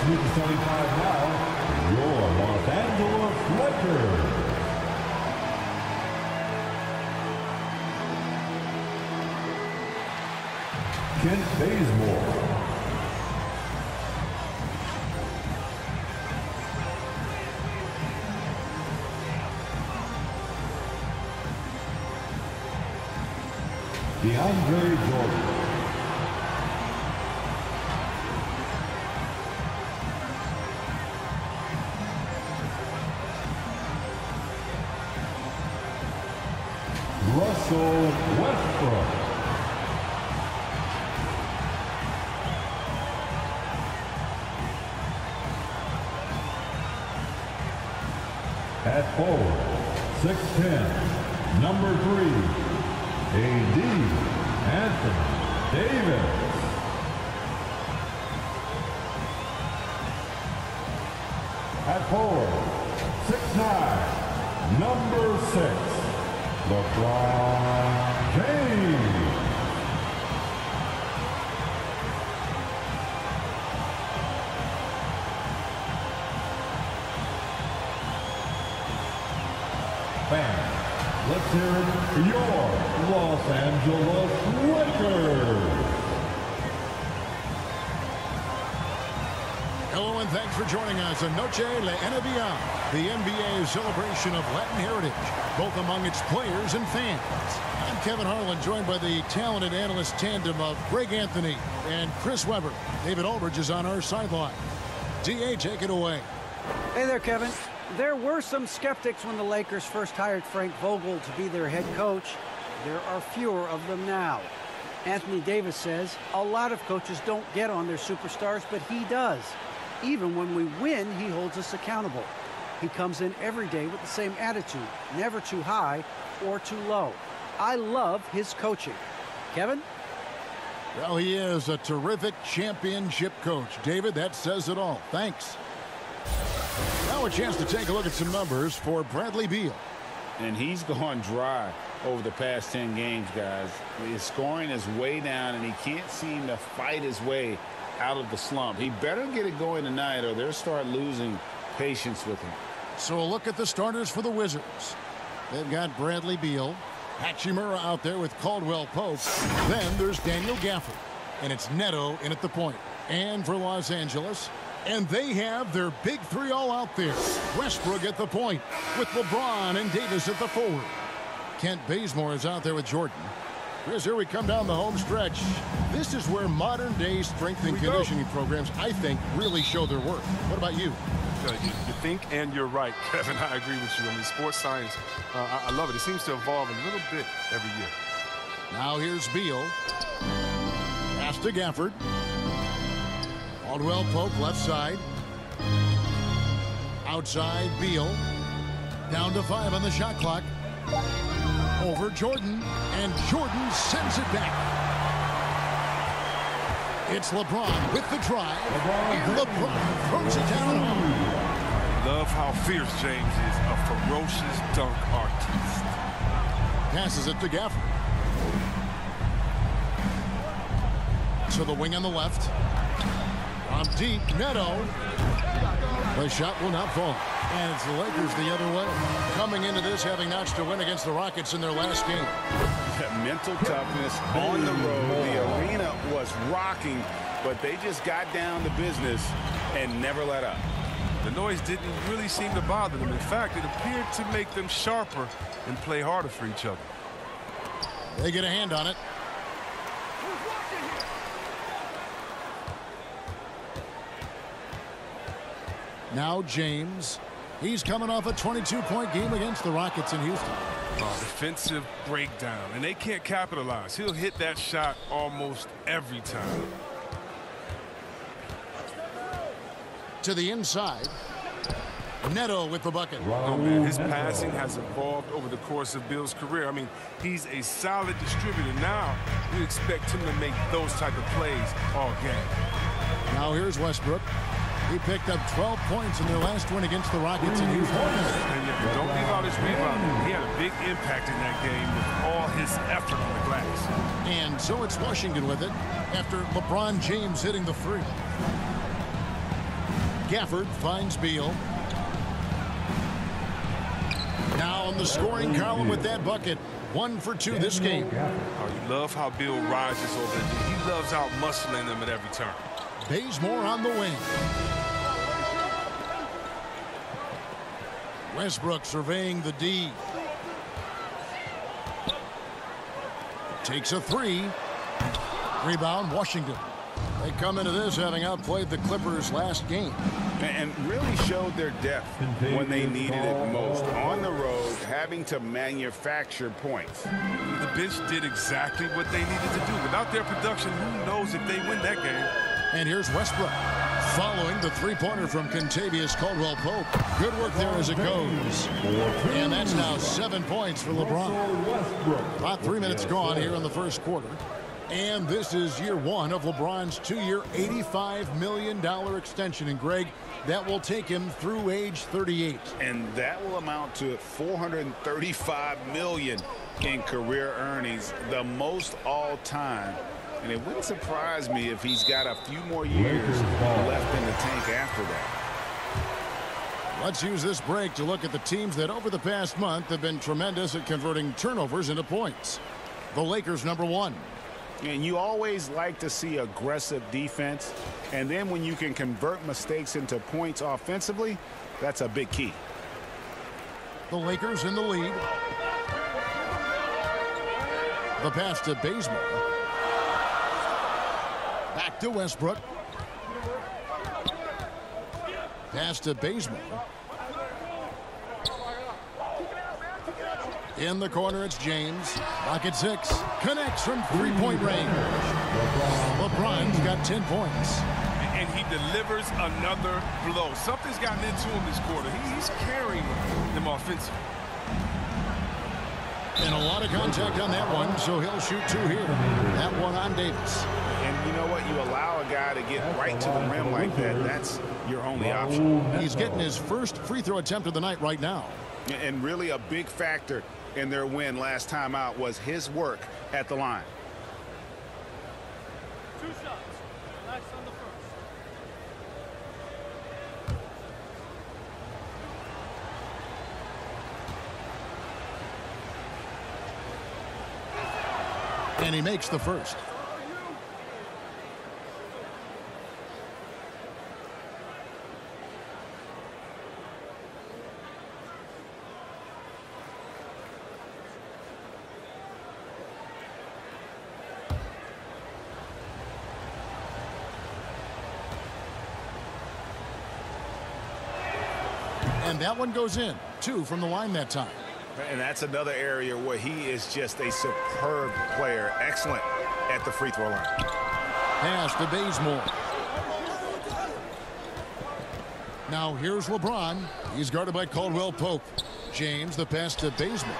to the starting five now, your Los Angeles Lakers. Kent Bazemore. DeAndre Jordan. Russell Westbrook. At forward, 6'10", number 3, A.D. Anthony Davis. At forward, 6'9", number 6, LeBron James. Fans, let's hear it for your Los Angeles Lakers. Hello and thanks for joining us on Noche La NBA, the NBA's celebration of Latin heritage, both among its players and fans. I'm Kevin Harlan, joined by the talented analyst tandem of Greg Anthony and Chris Webber. David Aldridge is on our sideline. DA, take it away. Hey there, Kevin. There were some skeptics when the Lakers first hired Frank Vogel to be their head coach. There are fewer of them now. Anthony Davis says a lot of coaches don't get on their superstars, but he does. Even when we win, he holds us accountable. He comes in every day with the same attitude, never too high or too low. I love his coaching. Kevin? Well, he is a terrific championship coach. David, that says it all. Thanks. Now a chance to take a look at some numbers for Bradley Beal. And he's gone dry over the past 10 games, guys. His scoring is way down, and he can't seem to fight his way out of the slump. He better get it going tonight, or they'll start losing patience with him. So a look at the starters for the Wizards. They've got Bradley Beal, Hachimura out there with Caldwell-Pope. Then there's Daniel Gafford, and it's Neto in at the point. And for Los Angeles, and they have their big three all out there. Westbrook at the point with LeBron and Davis at the forward. Kent Bazemore is out there with Jordan. Chris, here we come down the home stretch. This is where modern-day strength and conditioning programs, I think, really show their work. What about you? You think, and you're right, Kevin. I agree with you. I mean, sports science, I love it. It seems to evolve a little bit every year. Now here's Beal. Pass to Gafford. Caldwell-Pope left side. Outside Beal. Down to 5 on the shot clock. Over Jordan, and Jordan sends it back. It's LeBron with the drive, and LeBron throws it down. Love how fierce James is, a ferocious dunk artist. Passes it to Gafford. To the wing on the left. From deep, Neto. The shot will not fall. And it's the Lakers the other way. Coming into this, having notched a win against the Rockets in their last game. That mental toughness on the road. The arena was rocking, but they just got down to business and never let up. The noise didn't really seem to bother them. In fact, it appeared to make them sharper and play harder for each other. They get a hand on it. Now James. He's coming off a 22-point game against the Rockets in Houston. Defensive breakdown, and they can't capitalize. He'll hit that shot almost every time. To the inside. Neto with the bucket. Oh, man, his passing has evolved over the course of Bill's career. I mean, he's a solid distributor. Now, you expect him to make those type of plays all game. Now here's Westbrook. He picked up 12 points in their last win against the Rockets in Houston. And don't leave out his rebounding. He had a big impact in that game with all his effort on the glass. And so it's Washington with it after LeBron James hitting the free. Gafford finds Beal. Now on the scoring column with that bucket. 1 for 2 this game. Oh, you love how Bill rises over there. He loves out muscling them at every turn. Bazemore on the wing. Westbrook surveying the D. Takes a 3. Rebound, Washington. They come into this having outplayed the Clippers last game. And really showed their depth when they needed it most. On the road, having to manufacture points. The bench did exactly what they needed to do. Without their production, who knows if they win that game. And here's Westbrook. Following the three-pointer from Kentavious Caldwell-Pope. Good work there as it goes. And that's now 7 points for LeBron. About 3 minutes gone here in the first quarter. And this is year 1 of LeBron's 2-year, $85 million extension. And, Greg, that will take him through age 38. And that will amount to $435 million in career earnings, the most all-time. And it wouldn't surprise me if he's got a few more years left in the tank after that. Let's use this break to look at the teams that over the past month have been tremendous at converting turnovers into points. The Lakers, number 1. And you always like to see aggressive defense. And then when you can convert mistakes into points offensively, that's a big key. The Lakers in the lead. The pass to Bazemore. Back to Westbrook. Pass to Bazemore. In the corner, it's James. Lock at 6. Connects from three-point range. LeBron's got 10 points. And he delivers another blow. Something's gotten into him this quarter. He's carrying them offensively. And a lot of contact on that one, so he'll shoot 2 here. That one on Davis. And you know what? You allow a guy to get right to the rim like that. That's your only option. He's getting his first free throw attempt of the night right now. And really a big factor in their win last time out was his work at the line. 2 shots. Nice on the first. And he makes the first. And that one goes in. 2 from the line that time. And that's another area where he is just a superb player. Excellent at the free throw line. Pass to Bazemore. Now here's LeBron. He's guarded by Caldwell-Pope. James, the pass to Bazemore.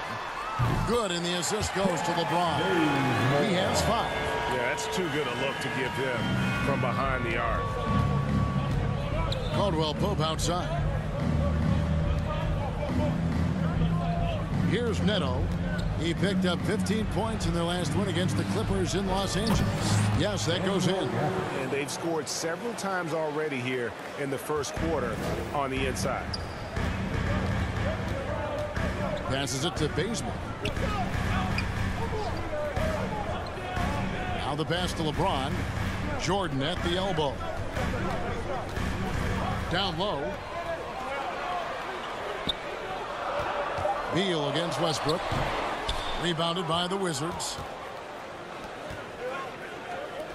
Good, and the assist goes to LeBron. He has 5. Yeah, that's too good a look to give him from behind the arc. Caldwell-Pope outside. Here's Neto. He picked up 15 points in their last win against the Clippers in Los Angeles. Yes, that goes in. And they've scored several times already here in the first quarter on the inside. Passes it to Bazemore. Now the pass to LeBron. Jordan at the elbow. Down low. Beal against Westbrook. Rebounded by the Wizards.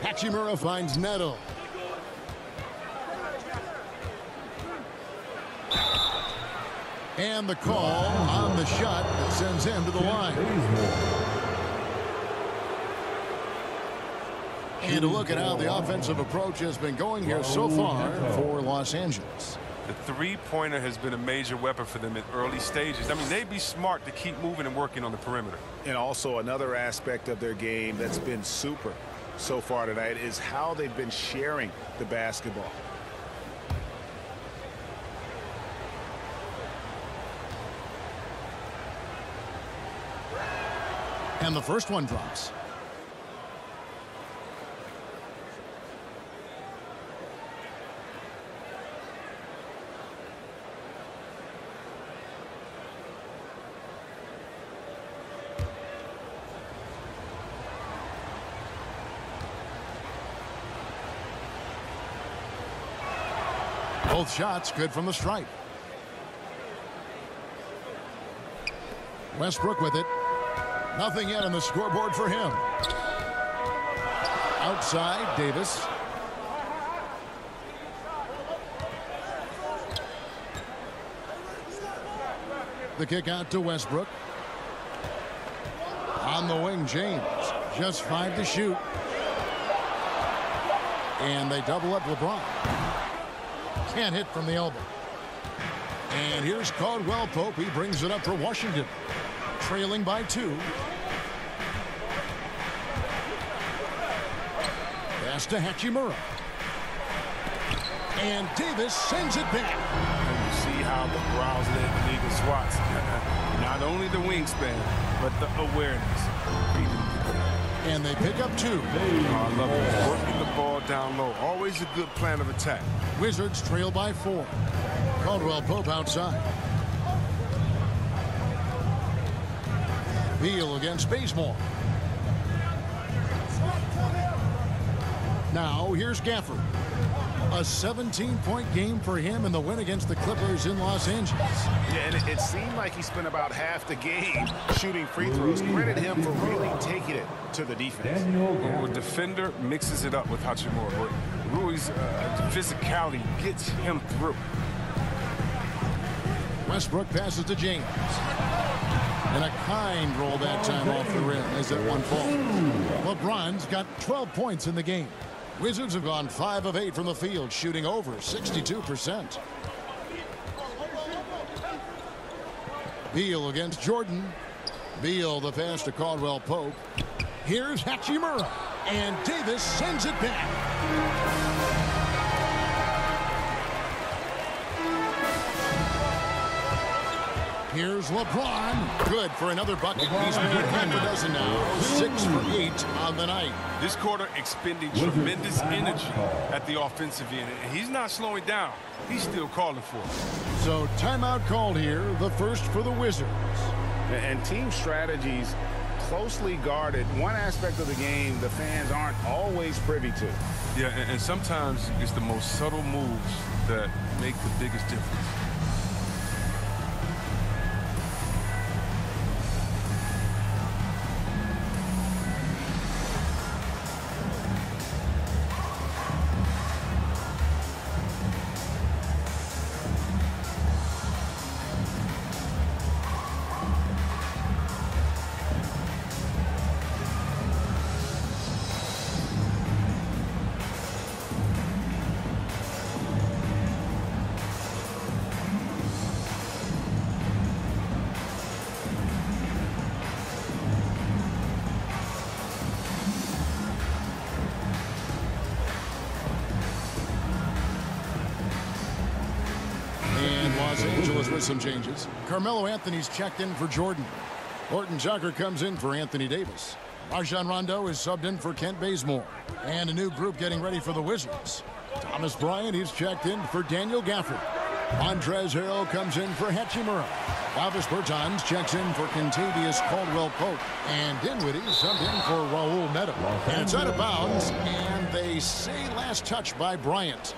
Hachimura finds Neto. And the call on the shot that sends him to the line. And a look at how the offensive approach has been going here so far for Los Angeles. The three-pointer has been a major weapon for them in early stages. I mean, they'd be smart to keep moving and working on the perimeter. And also another aspect of their game that's been super so far tonight is how they've been sharing the basketball. And the first one drops. Both shots good from the stripe. Westbrook with it. Nothing yet on the scoreboard for him. Outside, Davis. The kick out to Westbrook. On the wing, James. Just 5 to shoot. And they double up LeBron. Can't hit from the elbow. And here's Caldwell-Pope. He brings it up for Washington. Trailing by 2. Pass to Hachimura. And Davis sends it back. And you see how the Browns led the league in swats. Not only the wingspan, but the awareness. And they pick up 2. Oh, I love it. Working the ball down low. Always a good plan of attack. Wizards trail by 4. Caldwell-Pope outside. Beal against Bazemore. Now here's Gafford. A 17-point game for him in the win against the Clippers in Los Angeles. Yeah, and it seemed like he spent about half the game shooting free throws. Credit him for really taking it to the defense. Well, a defender mixes it up with Hachimura. Rui's physicality gets him through. Westbrook passes to James. And a kind roll that time off the rim as that one falls. LeBron's got 12 points in the game. Wizards have gone 5 of 8 from the field, shooting over 62%. Beal against Jordan. Beal the pass to Caldwell-Pope. Here's Hachimura. And Davis sends it back. Here's LeBron. Good for another bucket. He's made half a dozen now. 6 for 8 on the night. This quarter expending tremendous energy at the offensive end. And he's not slowing down. He's still calling for it. So timeout called here, the first for the Wizards. And team strategies closely guarded. One aspect of the game the fans aren't always privy to. Yeah, and sometimes it's the most subtle moves that make the biggest difference. Los Angeles with some changes. Carmelo Anthony's checked in for Jordan. Horton-Tucker comes in for Anthony Davis. Rajon Rondo is subbed in for Kent Bazemore. And a new group getting ready for the Wizards. Thomas Bryant is checked in for Daniel Gafford. Montrezl Harrell comes in for Hachimura. Davis Bertans checks in for Kentavious Caldwell-Pope. And Dinwiddie subbed in for Raul Neto. And it's out of bounds. And they say last touch by Bryant.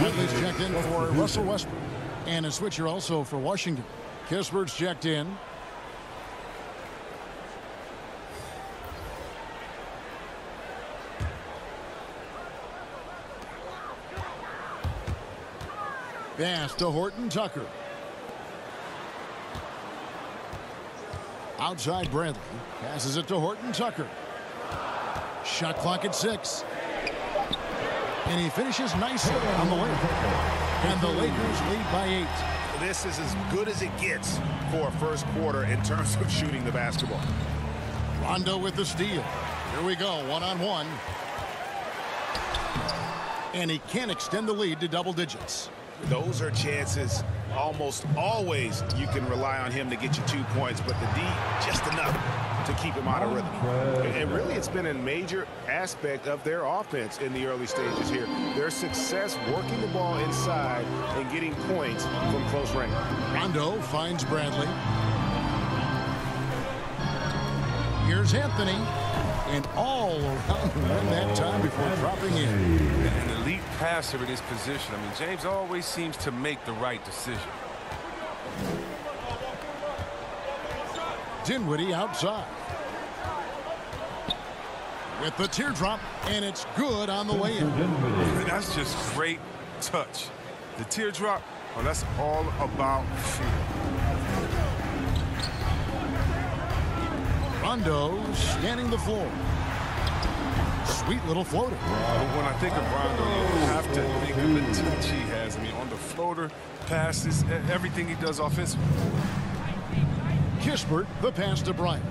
Whitley's checked in for Russell Westbrook. And a switcher also for Washington. Kispert's checked in. Pass to Horton-Tucker. Outside Bradley. Passes it to Horton-Tucker. Shot clock at 6. And he finishes nicely on the way. And the Lakers lead by 8. This is as good as it gets for a first quarter in terms of shooting the basketball. Rondo with the steal. Here we go, one-on-one. And he can't extend the lead to double digits. Those are chances almost always you can rely on him to get you 2 points, but the D just enough to keep him out of rhythm. And really, it's been a major aspect of their offense in the early stages here. Their success working the ball inside and getting points from close range. Rondo finds Bradley. Here's Anthony. and all around the rim that time before dropping in. An elite passer in his position. I mean, James always seems to make the right decision. Dinwiddie outside. With the teardrop, and it's good on the way in. That's just great touch. The teardrop, oh, that's all about feel. Rondo scanning the floor. Sweet little floater. When I think of Rondo, you have to think of the touch he has. I mean, on the floater, passes, everything he does offensively. Kispert, the pass to Bryant.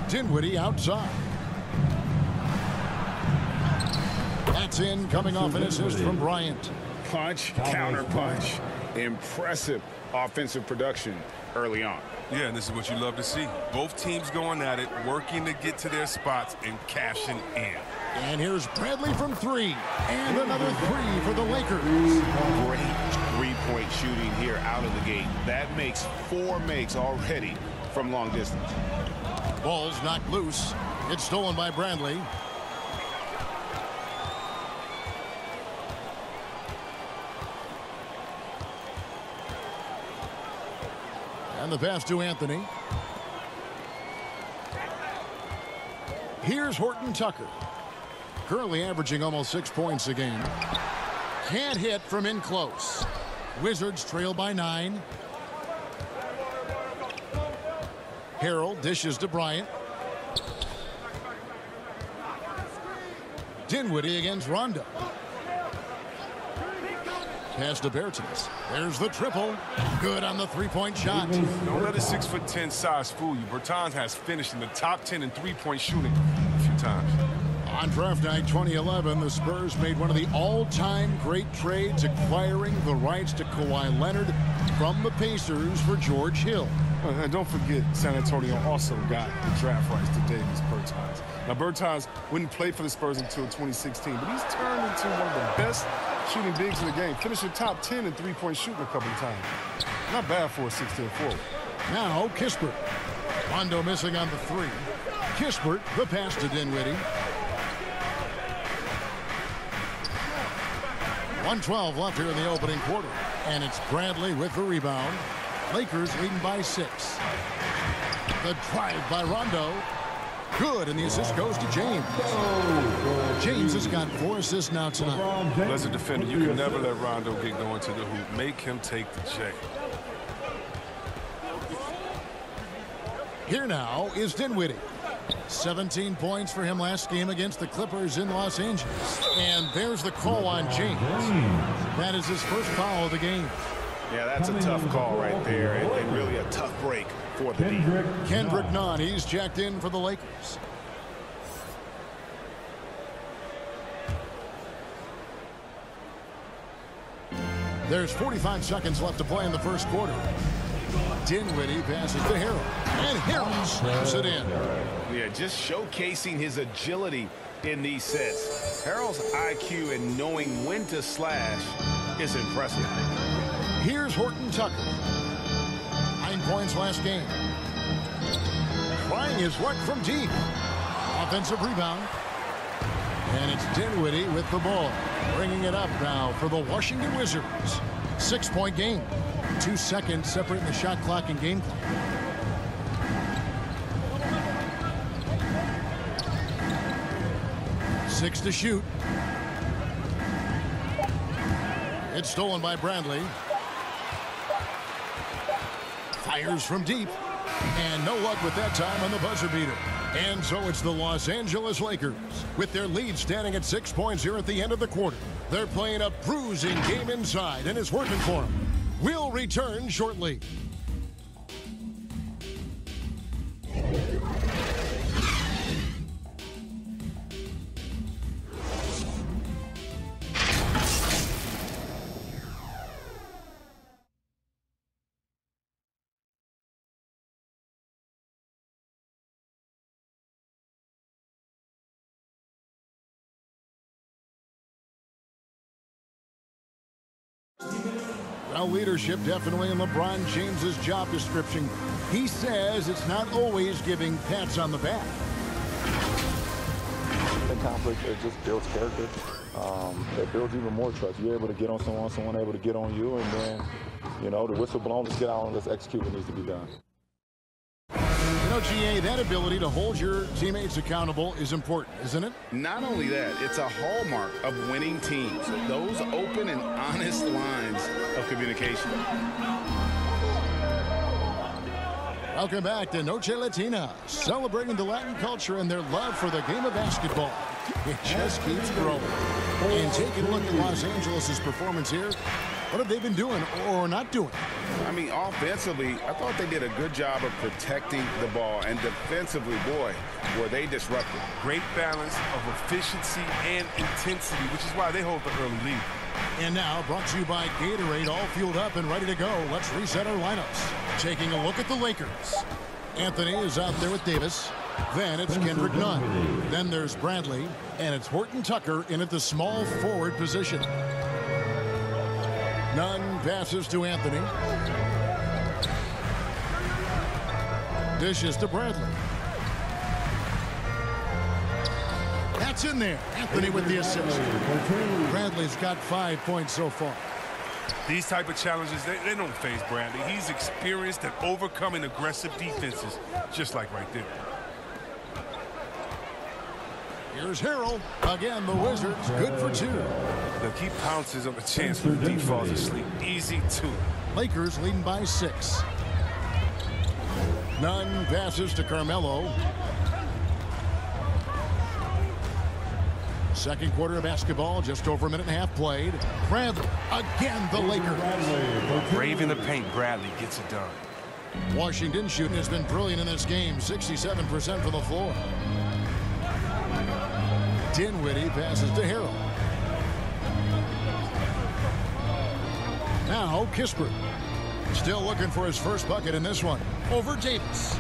Dinwiddie outside. That's in, coming off an assist from Bryant. Punch, counter punch. Impressive offensive production early on. Yeah, and this is what you love to see. Both teams going at it, working to get to their spots and cashing in. And here's Bradley from three. And another three for the Lakers. Great three-point shooting here out of the gate. That makes 4 makes already from long distance. Ball's knocked loose. It's stolen by Bradley. And the pass to Anthony. Here's Horton-Tucker. Currently averaging almost 6 points a game. Can't hit from in close. Wizards trail by 9. Harrell dishes to Bryant. Dinwiddie against Rondo. Pass to Bertans. There's the triple. Good on the three-point shot. Don't let a 6'10" size fool you. Bertans has finished in the top 10 in three-point shooting a few times. On draft night 2011, the Spurs made one of the all-time great trades, acquiring the rights to Kawhi Leonard from the Pacers for George Hill. And don't forget, San Antonio also got the draft rights to Davis Bertans. Now, Bertans wouldn't play for the Spurs until 2016, but he's turned into one of the best shooting bigs in the game. Finished in top 10 in three-point shooting a couple of times. Not bad for a 6'10" forward. Now Kispert. Rondo missing on the three. Kispert, the pass to Dinwiddie. 1:12 left here in the opening quarter. And it's Bradley with the rebound. Lakers leading by 6. The drive by Rondo. Good, and the assist goes to James. James has got 4 assists now tonight. As a defender, you can never let Rondo get going to the hoop. Make him take the J. Here now is Dinwiddie. 17 points for him last game against the Clippers in Los Angeles. And there's the call on James. That is his first foul of the game. Yeah, that's a tough call right there, and really a tough break for the D. Kendrick Nunn, he's jacked in for the Lakers. There's 45 seconds left to play in the first quarter. Dinwiddie passes to Harrell, and Harrell slams it in. Yeah, just showcasing his agility in these sets. Harrell's IQ and knowing when to slash is impressive. Here's Horton-Tucker. 9 points last game. Trying his luck from deep. Offensive rebound. And it's Dinwiddie with the ball. Bringing it up now for the Washington Wizards. 6-point game. 2 seconds separating the shot clock and game clock. Six to shoot. It's stolen by Bradley. Fires from deep. And no luck with that time on the buzzer beater. And so it's the Los Angeles Lakers with their lead standing at 6 points here at the end of the quarter. They're playing a bruising game inside, and it's working for them. We'll return shortly. Well, leadership definitely in LeBron James's job description. He says it's not always giving pats on the back. The conflict, it just builds character. It builds even more trust. You're able to get on someone able to get on you, and then, you know, the whistle blown, let's get out and let's execute what needs to be done. You know, GA, that ability to hold your teammates accountable is important, isn't it? Not only that, it's a hallmark of winning teams. Those open and honest lines of communication. Welcome back to Noche Latina, celebrating the Latin culture and their love for the game of basketball. It just keeps growing. And taking a look at Los Angeles' performance here, what have they been doing or not doing? I mean, offensively, I thought they did a good job of protecting the ball. And defensively, boy, were they disruptive. Great balance of efficiency and intensity, which is why they hold the early lead. And now, brought to you by Gatorade, all fueled up and ready to go. Let's reset our lineups. Taking a look at the Lakers. Anthony is out there with Davis. Then it's Kendrick Nunn. Then there's Bradley. And it's Horton-Tucker in at the small forward position. Nunn passes to Anthony. Dishes to Bradley. That's in there. Anthony with the assist. Bradley's got 5 points so far. These type of challenges, they don't faze Bradley. He's experienced at overcoming aggressive defenses, just like right there. Here's Harrell. Again, the Wizards good for 2. Look, he pounces on a chance when the D falls asleep. Easy 2. Lakers leading by 6. Nunn passes to Carmelo. Second quarter of basketball, just over a minute and a half played. Bradley, again the Lakers. Brave in the paint, Bradley gets it done. Washington shooting has been brilliant in this game, 67% from the floor. Dinwiddie passes to Harrell. Now Kispert. Still looking for his first bucket in this one. Over Davis.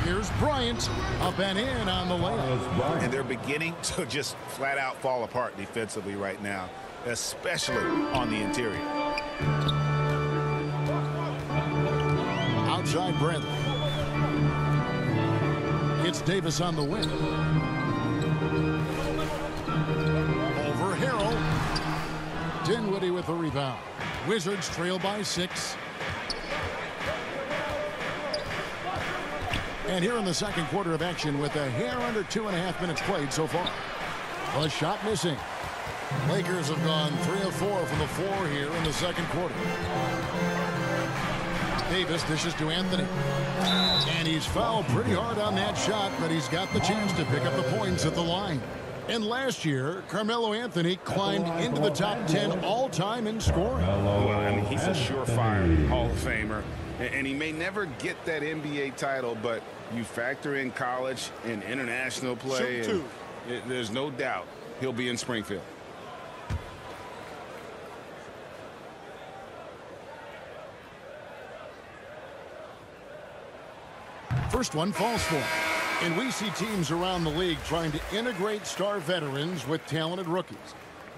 Here's Bryant. Up and in on the layup. And they're beginning to just flat out fall apart defensively right now, especially on the interior. Outside Bradley. It's Davis on the wing. Over Harrell. Dinwiddie with the rebound. Wizards trail by 6. And here in the second quarter of action with a hair under 2.5 minutes played so far. A shot missing. Lakers have gone 3 of 4 from the floor here in the second quarter. Davis dishes to Anthony. And he's fouled pretty hard on that shot, but he's got the chance to pick up the points at the line. And last year, Carmelo Anthony climbed into the top 10 all-time in scoring. Well, I mean, he's a surefire Hall of Famer. And he may never get that NBA title, but you factor in college and international play, and there's no doubt he'll be in Springfield. First one falls for him. And we see teams around the league trying to integrate star veterans with talented rookies.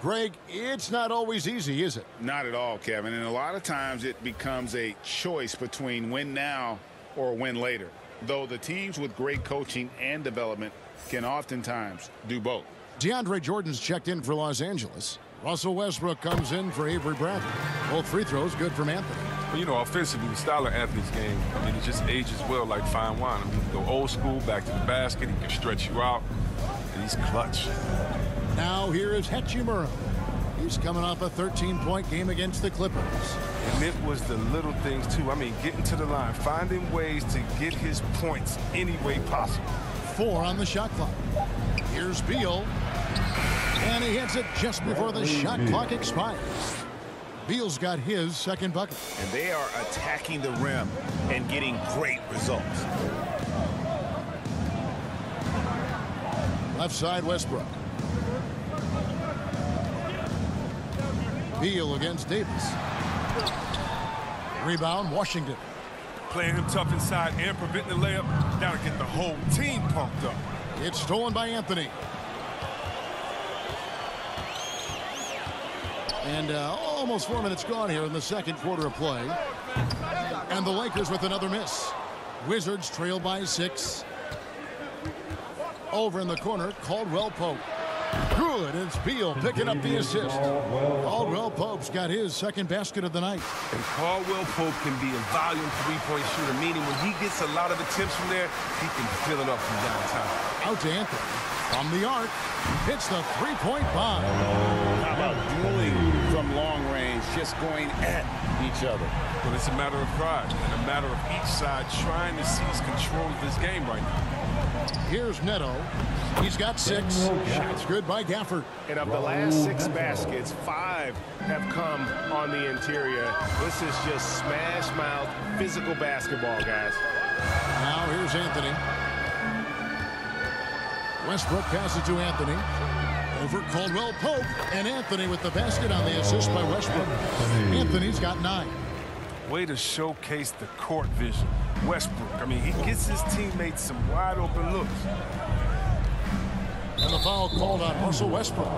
Greg, it's not always easy, is it? Not at all, Kevin. And a lot of times it becomes a choice between win now or win later. Though the teams with great coaching and development can oftentimes do both. DeAndre Jordan's checked in for Los Angeles. Russell Westbrook comes in for Avery Bradley. Both free throws good from Anthony. Well, you know, offensively, the style of Anthony's game, I mean, it just ages well like fine wine. I mean, he can go old school, back to the basket. He can stretch you out, and he's clutch. Now here is Hachimura. He's coming off a 13-point game against the Clippers. And it was the little things, too. I mean, getting to the line, finding ways to get his points any way possible. 4 on the shot clock. Here's Beal. And he hits it just before the shot clock expires. Beal's got his second bucket. And they are attacking the rim and getting great results. Left side, Westbrook. Beal against Davis. Rebound, Washington. Playing him tough inside and preventing the layup. Now to get the whole team pumped up. It's stolen by Anthony. And almost 4 minutes gone here in the second quarter of play. And the Lakers with another miss. Wizards trail by 6. Over in the corner, Caldwell-Pope. Good, it's Beal picking up the assist. Caldwell-Pope's got his second basket of the night. And Caldwell-Pope can be a volume three-point shooter, meaning when he gets a lot of attempts from there, he can fill it up from downtown. Out to Anthony. From the arc, hits the three-point bomb. How about dueling from long range, just going at each other? But it's a matter of pride and a matter of each side trying to seize control of this game right now. Here's Neto. He's got 6. Shots good by Gafford. And of the last 6 baskets, 5 have come on the interior. This is just smash-mouth physical basketball, guys. Now here's Anthony. Westbrook passes to Anthony. Over Caldwell-Pope. And Anthony with the basket on the assist by Westbrook. Anthony's got 9. Way to showcase the court vision. Westbrook, I mean, he gets his teammates some wide open looks. And the foul called on Russell Westbrook.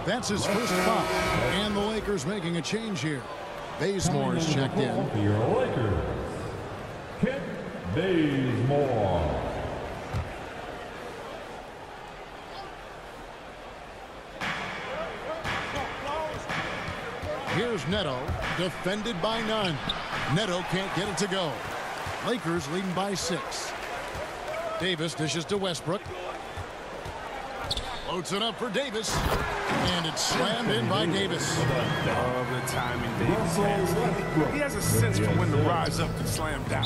That's his first foul. And the Lakers making a change here. Bazemore is checked in. For your Lakers, Kent Bazemore. Here's Neto, defended by none. Neto can't get it to go. Lakers leading by 6. Davis dishes to Westbrook. Loads it up for Davis. And it's slammed in by Davis. Love the timing Davis has. He has a sense for when to rise up and slam down.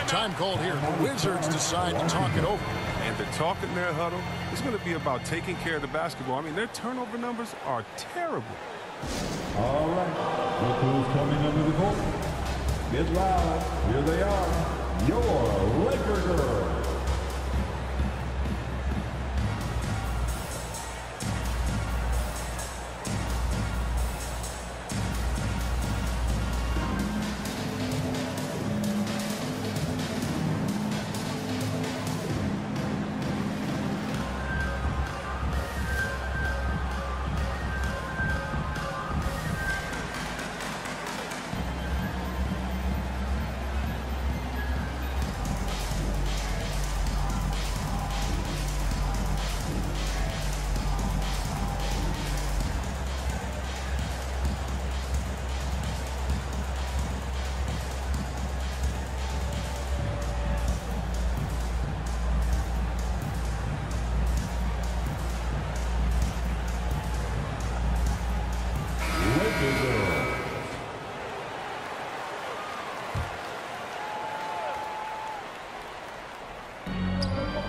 Time called here. The Wizards decide to talk it over. And the talk in their huddle is going to be about taking care of the basketball. I mean, their turnover numbers are terrible. All right, look who's coming under the court. Get loud. Here they are, your Laker girls.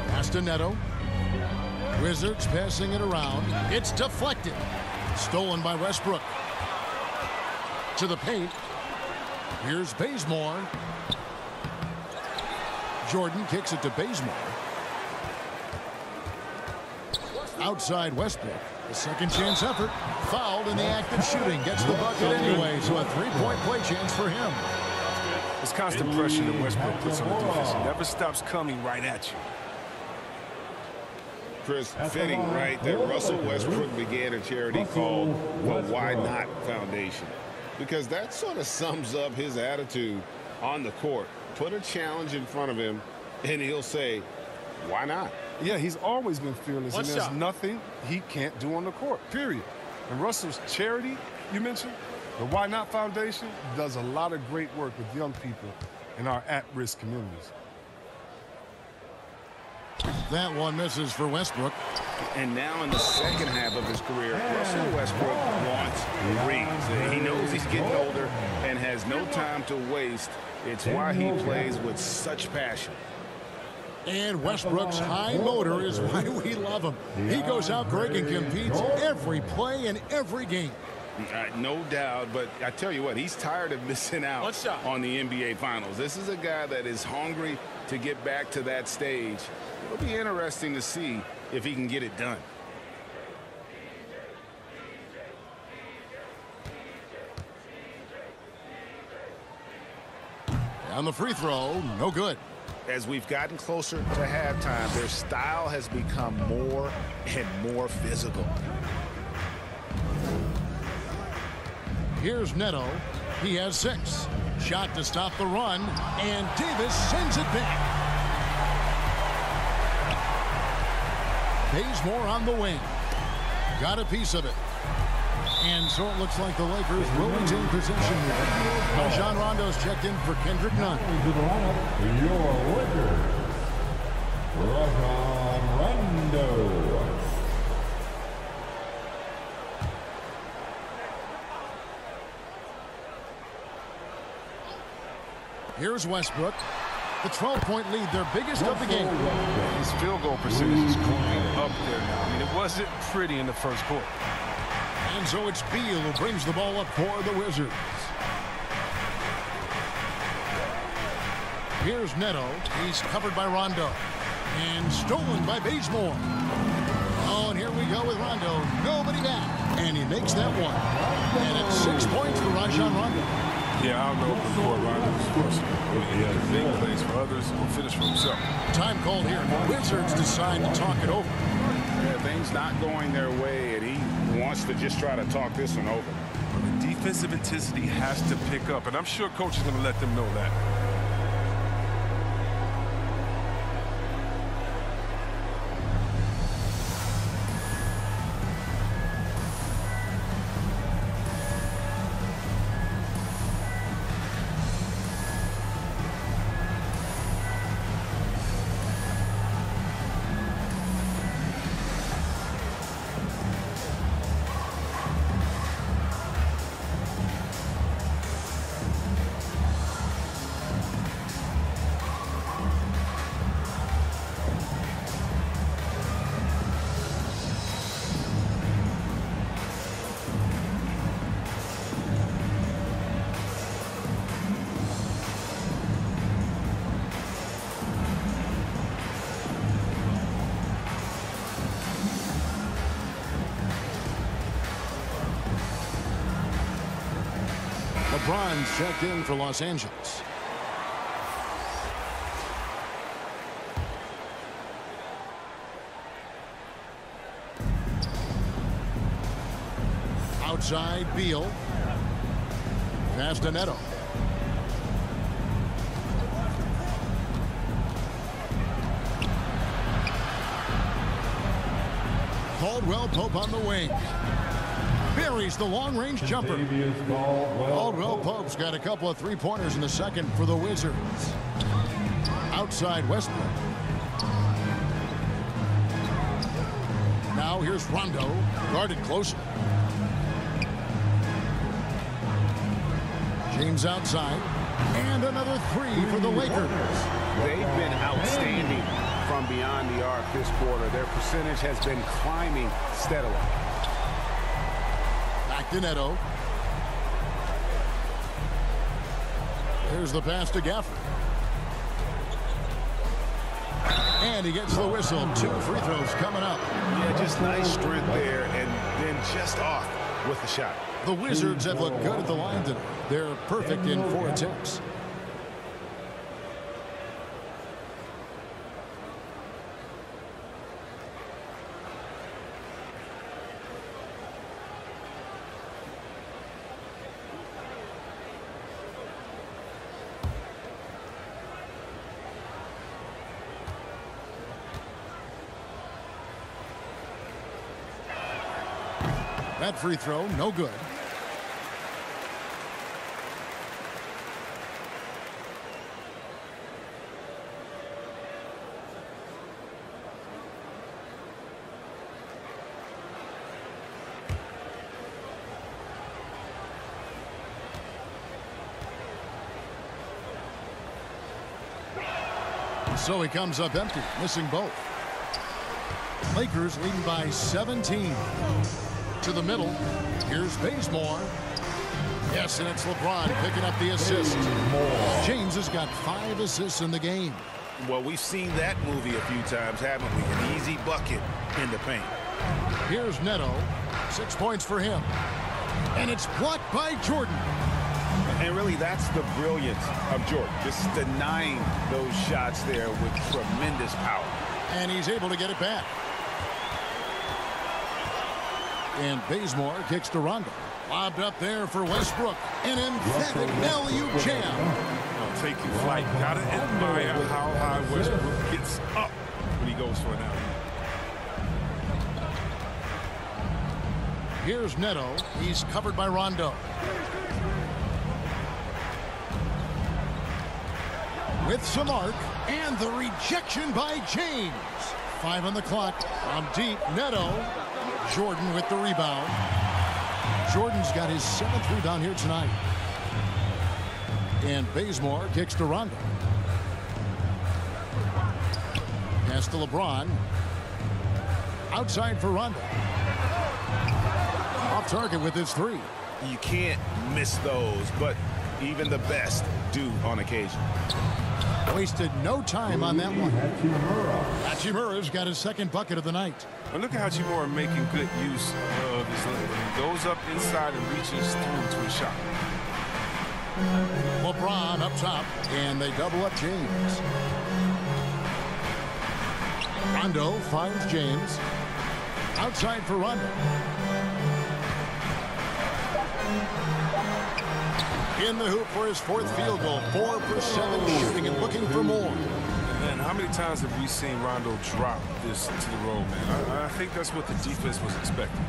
Pass to Neto. Wizards passing it around. It's deflected. Stolen by Westbrook. To the paint. Here's Bazemore. Jordan kicks it to Bazemore. Outside Westbrook. A second chance effort. Fouled in the act of shooting. Gets the bucket anyway, so a three-point play chance for him. It's constant pressure that Westbrook puts on the defense. He never stops coming right at you. Chris, fitting, right, that Russell Westbrook began a charity called the Why Not Foundation, because that sort of sums up his attitude on the court. Put a challenge in front of him, and he'll say, why not? Yeah, he's always been fearless, and there's nothing he can't do on the court, period. And Russell's charity, you mentioned, the Why Not Foundation, does a lot of great work with young people in our at-risk communities. That one misses for Westbrook. And now in the second half of his career, Russell Westbrook wants rings. He knows he's getting older and has no time to waste. It's why he plays with such passion. And Westbrook's high motor is why we love him. He goes out, Greg, and competes every play and every game. No doubt, but I tell you what, he's tired of missing out on the NBA Finals. This is a guy that is hungry to get back to that stage. It'll be interesting to see if he can get it done. On the free throw, no good. As we've gotten closer to halftime, their style has become more and more physical. Here's Neto. He has 6. Shot to stop the run, and Davis sends it back. Bazemore on the wing. Got a piece of it. And so it looks like the Lakers will retain possession here. Rajon Rondo's checked in for Kendrick Nunn. Your Lakers, Rajon Rondo. Here's Westbrook. The 12-point lead, their biggest of the game. His field goal percentage is climbing up there now. I mean, it wasn't pretty in the first quarter. And so it's Beal who brings the ball up for the Wizards. Here's Neto. He's covered by Rondo. And stolen by Bazemore. Oh, and here we go with Rondo. Nobody back. And he makes that one. And it's 6 points for Rajon Rondo. Yeah, I'll go for Court Rondo's first. He has big plays for others and finish for himself. Time called here. The Wizards decide to talk it over. Yeah, things not going their way, and he wants to just try to talk this one over. Well, the defensive intensity has to pick up, and I'm sure coach is going to let them know that. LeBron's checked in for Los Angeles. Outside, Beal. Pass to Neto. Caldwell-Pope on the wing. Buries the long-range jumper. Caldwell-Pope's got a couple of three-pointers in the second for the Wizards. Outside Westbrook. Now here's Rondo, guarded closer. James outside. And another three for the Lakers. They've been outstanding from beyond the arc this quarter. Their percentage has been climbing steadily. Back to Neto. There's the pass to Gafford. And he gets the whistle. 2 free throws coming up. Yeah, just nice strength there, and then just off with the shot. The Wizards have looked good at the line today. They're perfect in 4 attempts. That free throw, no good. So he comes up empty, missing both. Lakers leading by 17. To the middle. Here's Bazemore. Yes, and it's LeBron picking up the assist. James has got 5 assists in the game. Well, we've seen that movie a few times, haven't we? An easy bucket in the paint. Here's Neto. 6 points for him. And it's blocked by Jordan. And really, that's the brilliance of Jordan. Just denying those shots there with tremendous power. And he's able to get it back. And Bazemore kicks to Rondo. Lobbed up there for Westbrook. An emphatic alley-oop jam. Taking flight. Gotta admire how high Westbrook gets up when he goes for an alley. Here's Neto. He's covered by Rondo. With some arc, and the rejection by James. 5 on the clock. From deep, Neto. Jordan with the rebound. Jordan's got his 7th rebound here tonight. And Bazemore kicks to Rondo. Pass to LeBron. Outside for Rondo. Off target with his 3. You can't miss those, but even the best do on occasion. Wasted no time on that one. Hachimura's got his 2nd bucket of the night. Well, look at Hachimura making good use of his leg. He goes up inside and reaches through to his shot. LeBron up top, and they double up James. Rondo finds James. Outside for Rondo. In the hoop for his 4th field goal. 4 for 7 shooting and looking for more. Man, how many times have we seen Rondo drop this to the road, man? I think that's what the defense was expecting.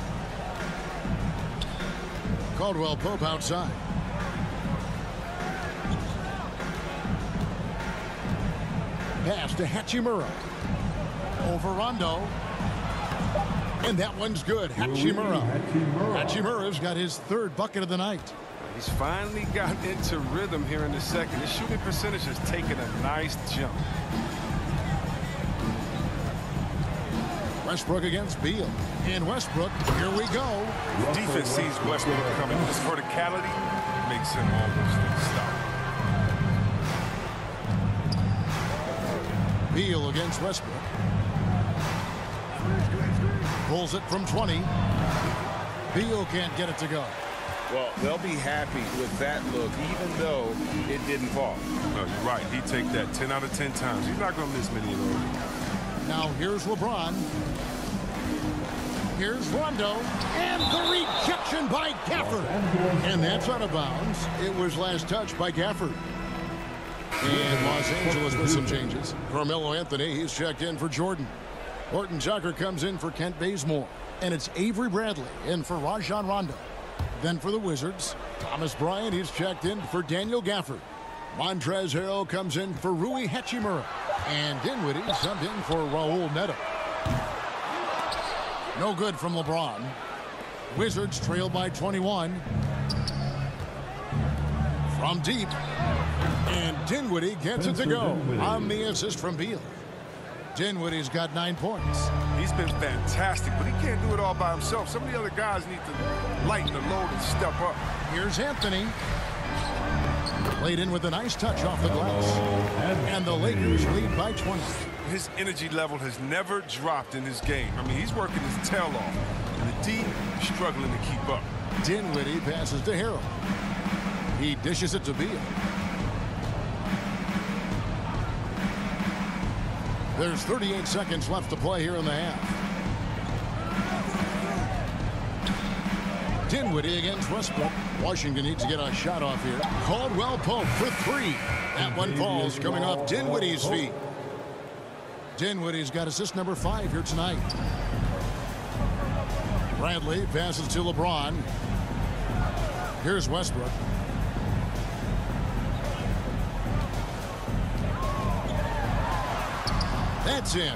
Caldwell-Pope outside. Pass to Hachimura. Over Rondo. And that one's good. Hachimura. Hachimura's got his 3rd bucket of the night. He's finally gotten into rhythm here in the second. His shooting percentage has taken a nice jump. Westbrook against Beal. And Westbrook, here we go. The defense sees Westbrook coming. His verticality makes him almost unstoppable. Beal against Westbrook. Pulls it from 20. Beal can't get it to go. Well, they'll be happy with that look, even though it didn't fall. No, you're right. He'd take that 10 out of 10 times. He's not going to miss many of those. Now here's LeBron. Here's Rondo. And the rejection by Gafford. And that's out of bounds. It was last touched by Gafford. And Los Angeles with some changes. Carmelo Anthony, he's checked in for Jordan. Horton-Tucker comes in for Kent Bazemore. And it's Avery Bradley in for Rajon Rondo. Then for the Wizards, Thomas Bryant, he's checked in for Daniel Gafford. Montrezl Harrell comes in for Rui Hachimura. And Dinwiddie subbed in for Raul Neto. No good from LeBron. Wizards trail by 21. From deep. And Dinwiddie gets it to go on the assist from Beal. Dinwiddie's got 9 points. He's been fantastic, but he can't do it all by himself. Some of the other guys need to lighten the load and step up. Here's Anthony. Played in with a nice touch off the glass. And the Lakers lead by 20. His energy level has never dropped in his game. I mean, he's working his tail off. And the D struggling to keep up. Dinwiddie passes to Harrell. He dishes it to Beal. There's 38 seconds left to play here in the half. Dinwiddie against Westbrook. Washington needs to get a shot off here. Caldwell-Pope for 3. That one falls coming off Dinwiddie's feet. Dinwiddie's got assist number 5 here tonight. Bradley passes to LeBron. Here's Westbrook. That's in.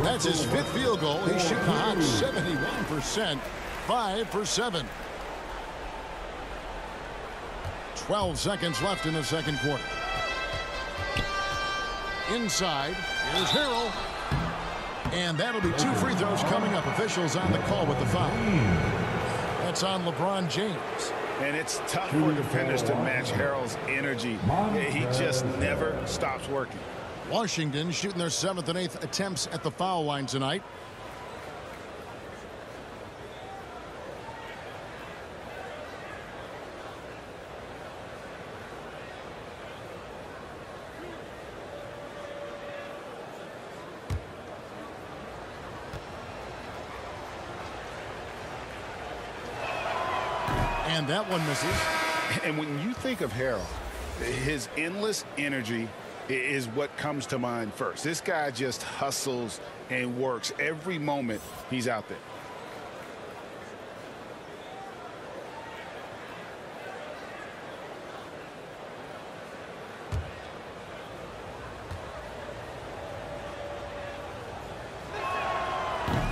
That's his 5th field goal. He's shooting a hot 71%. 5 for 7. 12 seconds left in the second quarter. Inside, here's Harrell. And that'll be 2 free throws coming up. Officials on the call with the foul. That's on LeBron James. And it's tough for defenders to match Harrell's energy. He just never stops working. Washington shooting their 7th and 8th attempts at the foul line tonight. And And that one misses. And when you think of Harold, his endless energy is what comes to mind first. This guy just hustles and works every moment he's out there.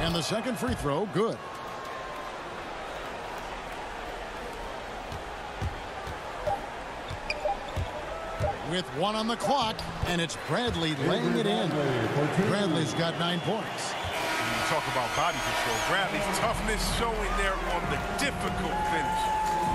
And the second free throw, good. With one on the clock, and it's Bradley laying it in. Bradley's got 9 points. You talk about body control. Bradley's toughness showing there on the difficult finish.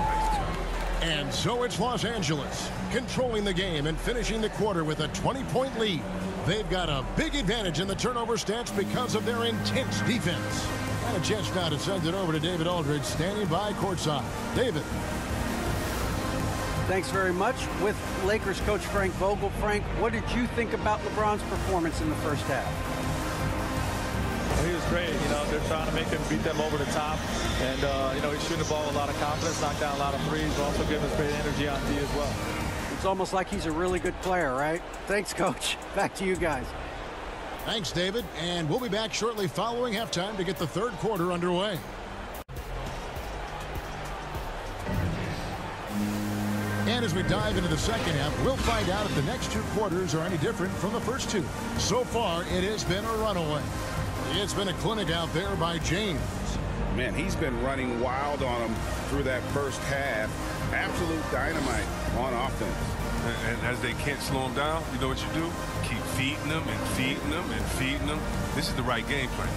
Nice job. And so it's Los Angeles controlling the game and finishing the quarter with a 20-point lead. They've got a big advantage in the turnover stats because of their intense defense. And a chance now to send it over to David Aldridge, standing by courtside. David. Thanks very much. With Lakers coach Frank Vogel. Frank, what did you think about LeBron's performance in the first half? Well, he was great. You know, they're trying to make him beat them over the top. And, you know, he's shooting the ball with a lot of confidence, knocked down a lot of threes, but also giving us great energy on D as well. It's almost like he's a really good player, right? Thanks, Coach. Back to you guys. Thanks, David. And we'll be back shortly following halftime to get the third quarter underway. And as we dive into the second half, we'll find out if the next 2 quarters are any different from the first 2. So far, it has been a runaway. It's been a clinic out there by James. Man, he's been running wild on him through that first half. Absolute dynamite on offense. And as they can't slow him down, you know what you do? Keep feeding them and feeding them and feeding them. This is the right game plan.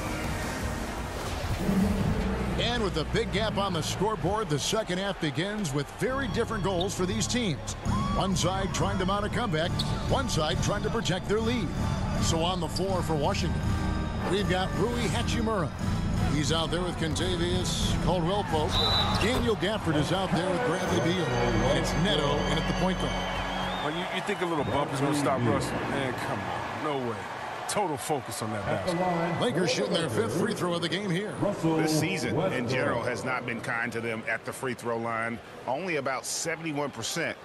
And with a big gap on the scoreboard, the second half begins with very different goals for these teams. One side trying to mount a comeback, one side trying to protect their lead. So on the floor for Washington, we've got Rui Hachimura. He's out there with Contavious Caldwell-Pope. Daniel Gafford is out there with Bradley Beal. And it's Neto in at the point guard. Well, you think a little bump is going to stop Russell? Man, come on. No way. Total focus on that basket. Lakers shooting their 5th free throw of the game here. This season, in general, has not been kind to them at the free throw line. Only about 71%.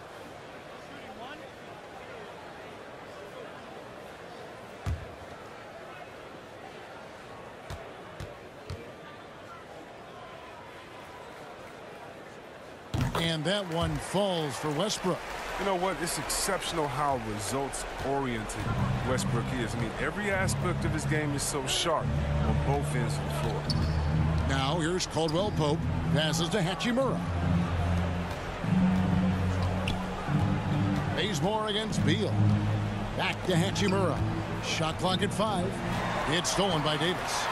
And that one falls for Westbrook. You know what? It's exceptional how results-oriented Westbrook is. I mean, every aspect of his game is so sharp on both ends of the floor. Now here's Caldwell-Pope. Passes to Hachimura. Bazemore against Beal. Back to Hachimura. Shot clock at 5. It's stolen by Davis.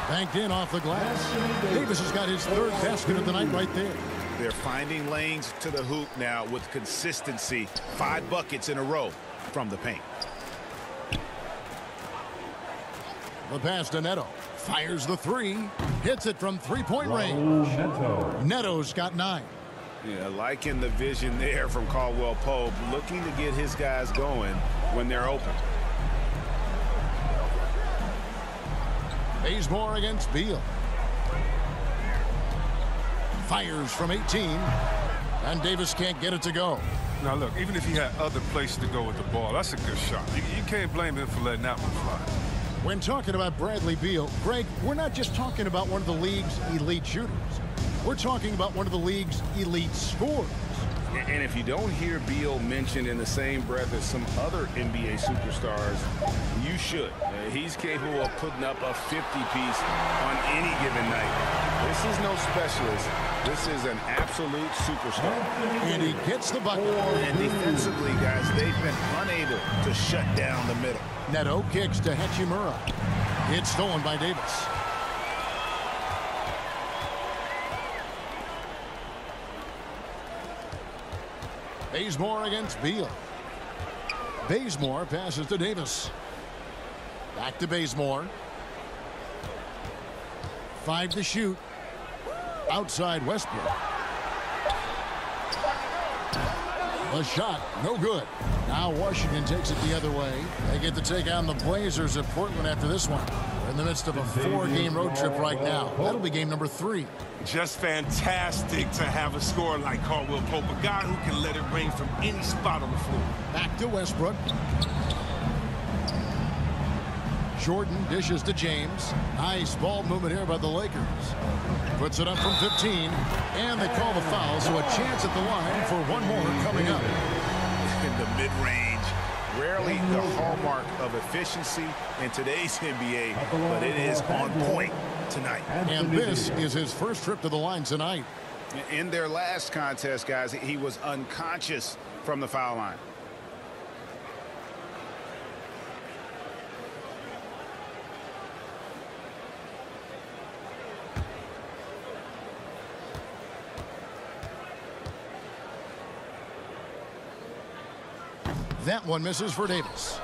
Banked in off the glass. Davis has got his 3rd basket of the night right there. They're finding lanes to the hoop now with consistency. 5 buckets in a row from the paint. The pass to Neto. Fires the 3. Hits it from 3-point range. Neto's got 9. Yeah, liking the vision there from Caldwell-Pope, looking to get his guys going when they're open. Bazemore against Beal. Fires from 18. And Davis can't get it to go. Now, look, even if he had other places to go with the ball, that's a good shot. You can't blame him for letting that one fly. When talking about Bradley Beal, Greg, we're not just talking about one of the league's elite shooters. We're talking about one of the league's elite scorers. And if you don't hear Beal mentioned in the same breath as some other NBA superstars, you should. He's capable of putting up a 50-piece on any given night. This is no specialist. This is an absolute superstar. And he gets the bucket. And defensively, guys, they've been unable to shut down the middle. Neto kicks to Hachimura. It's stolen by Davis. Bazemore against Beal. Bazemore passes to Davis. Back to Bazemore. 5 to shoot. Outside Westbrook. The shot, no good. Now Washington takes it the other way. They get to take on the Blazers of Portland after this one. in the midst of a 4-game road trip right now. That'll be game number 3. Just fantastic to have a scorer like Caldwell-Pope, a guy who can let it rain from any spot on the floor. Back to Westbrook. Jordan dishes to James. Nice ball movement here by the Lakers. Puts it up from 15, and they call the foul, so a chance at the line for one more coming up. In the mid-range, rarely the hallmark of efficiency in today's NBA, but it is on point tonight. And this is his first trip to the line tonight. In their last contest, guys, he was unconscious from the foul line. That one misses for Davis.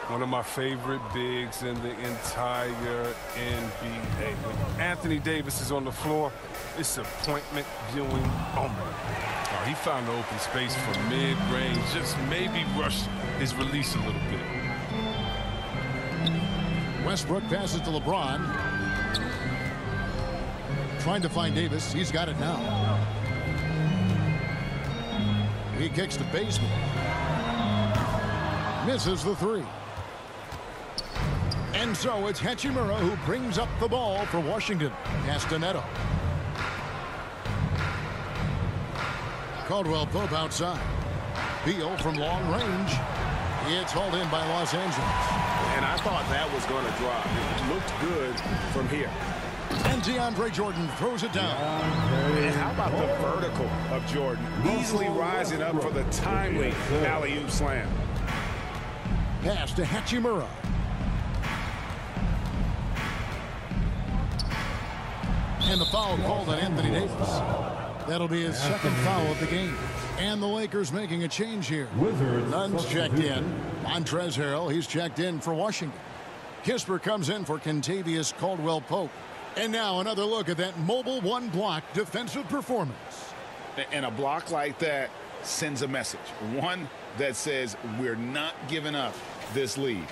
One of my favorite bigs in the entire NBA. When Anthony Davis is on the floor, it's appointment viewing only. Oh, he found the open space for mid-range, just maybe rush his release a little bit. Westbrook passes to LeBron. Trying to find Davis. He's got it now. He kicks to Bazemore. Misses the 3. And so it's Hachimura who brings up the ball for Washington. Pass to Neto. Caldwell-Pope outside. Beal from long range. It's hauled in by Los Angeles. And I thought that was going to drop. It looked good from here. And DeAndre Jordan throws it down. And how about the vertical of Jordan? Easily rising up for the timely alley-oop slam. Pass to Hachimura. And the foul called on Anthony Davis. That'll be his second foul of the game. And the Lakers making a change here. Nunn's checked in. Montrezl Harrell, he's checked in for Washington. Kispert comes in for Kentavious Caldwell-Pope. And now another look at that mobile one-block defensive performance. And a block like that sends a message. One that says we're not giving up this lead.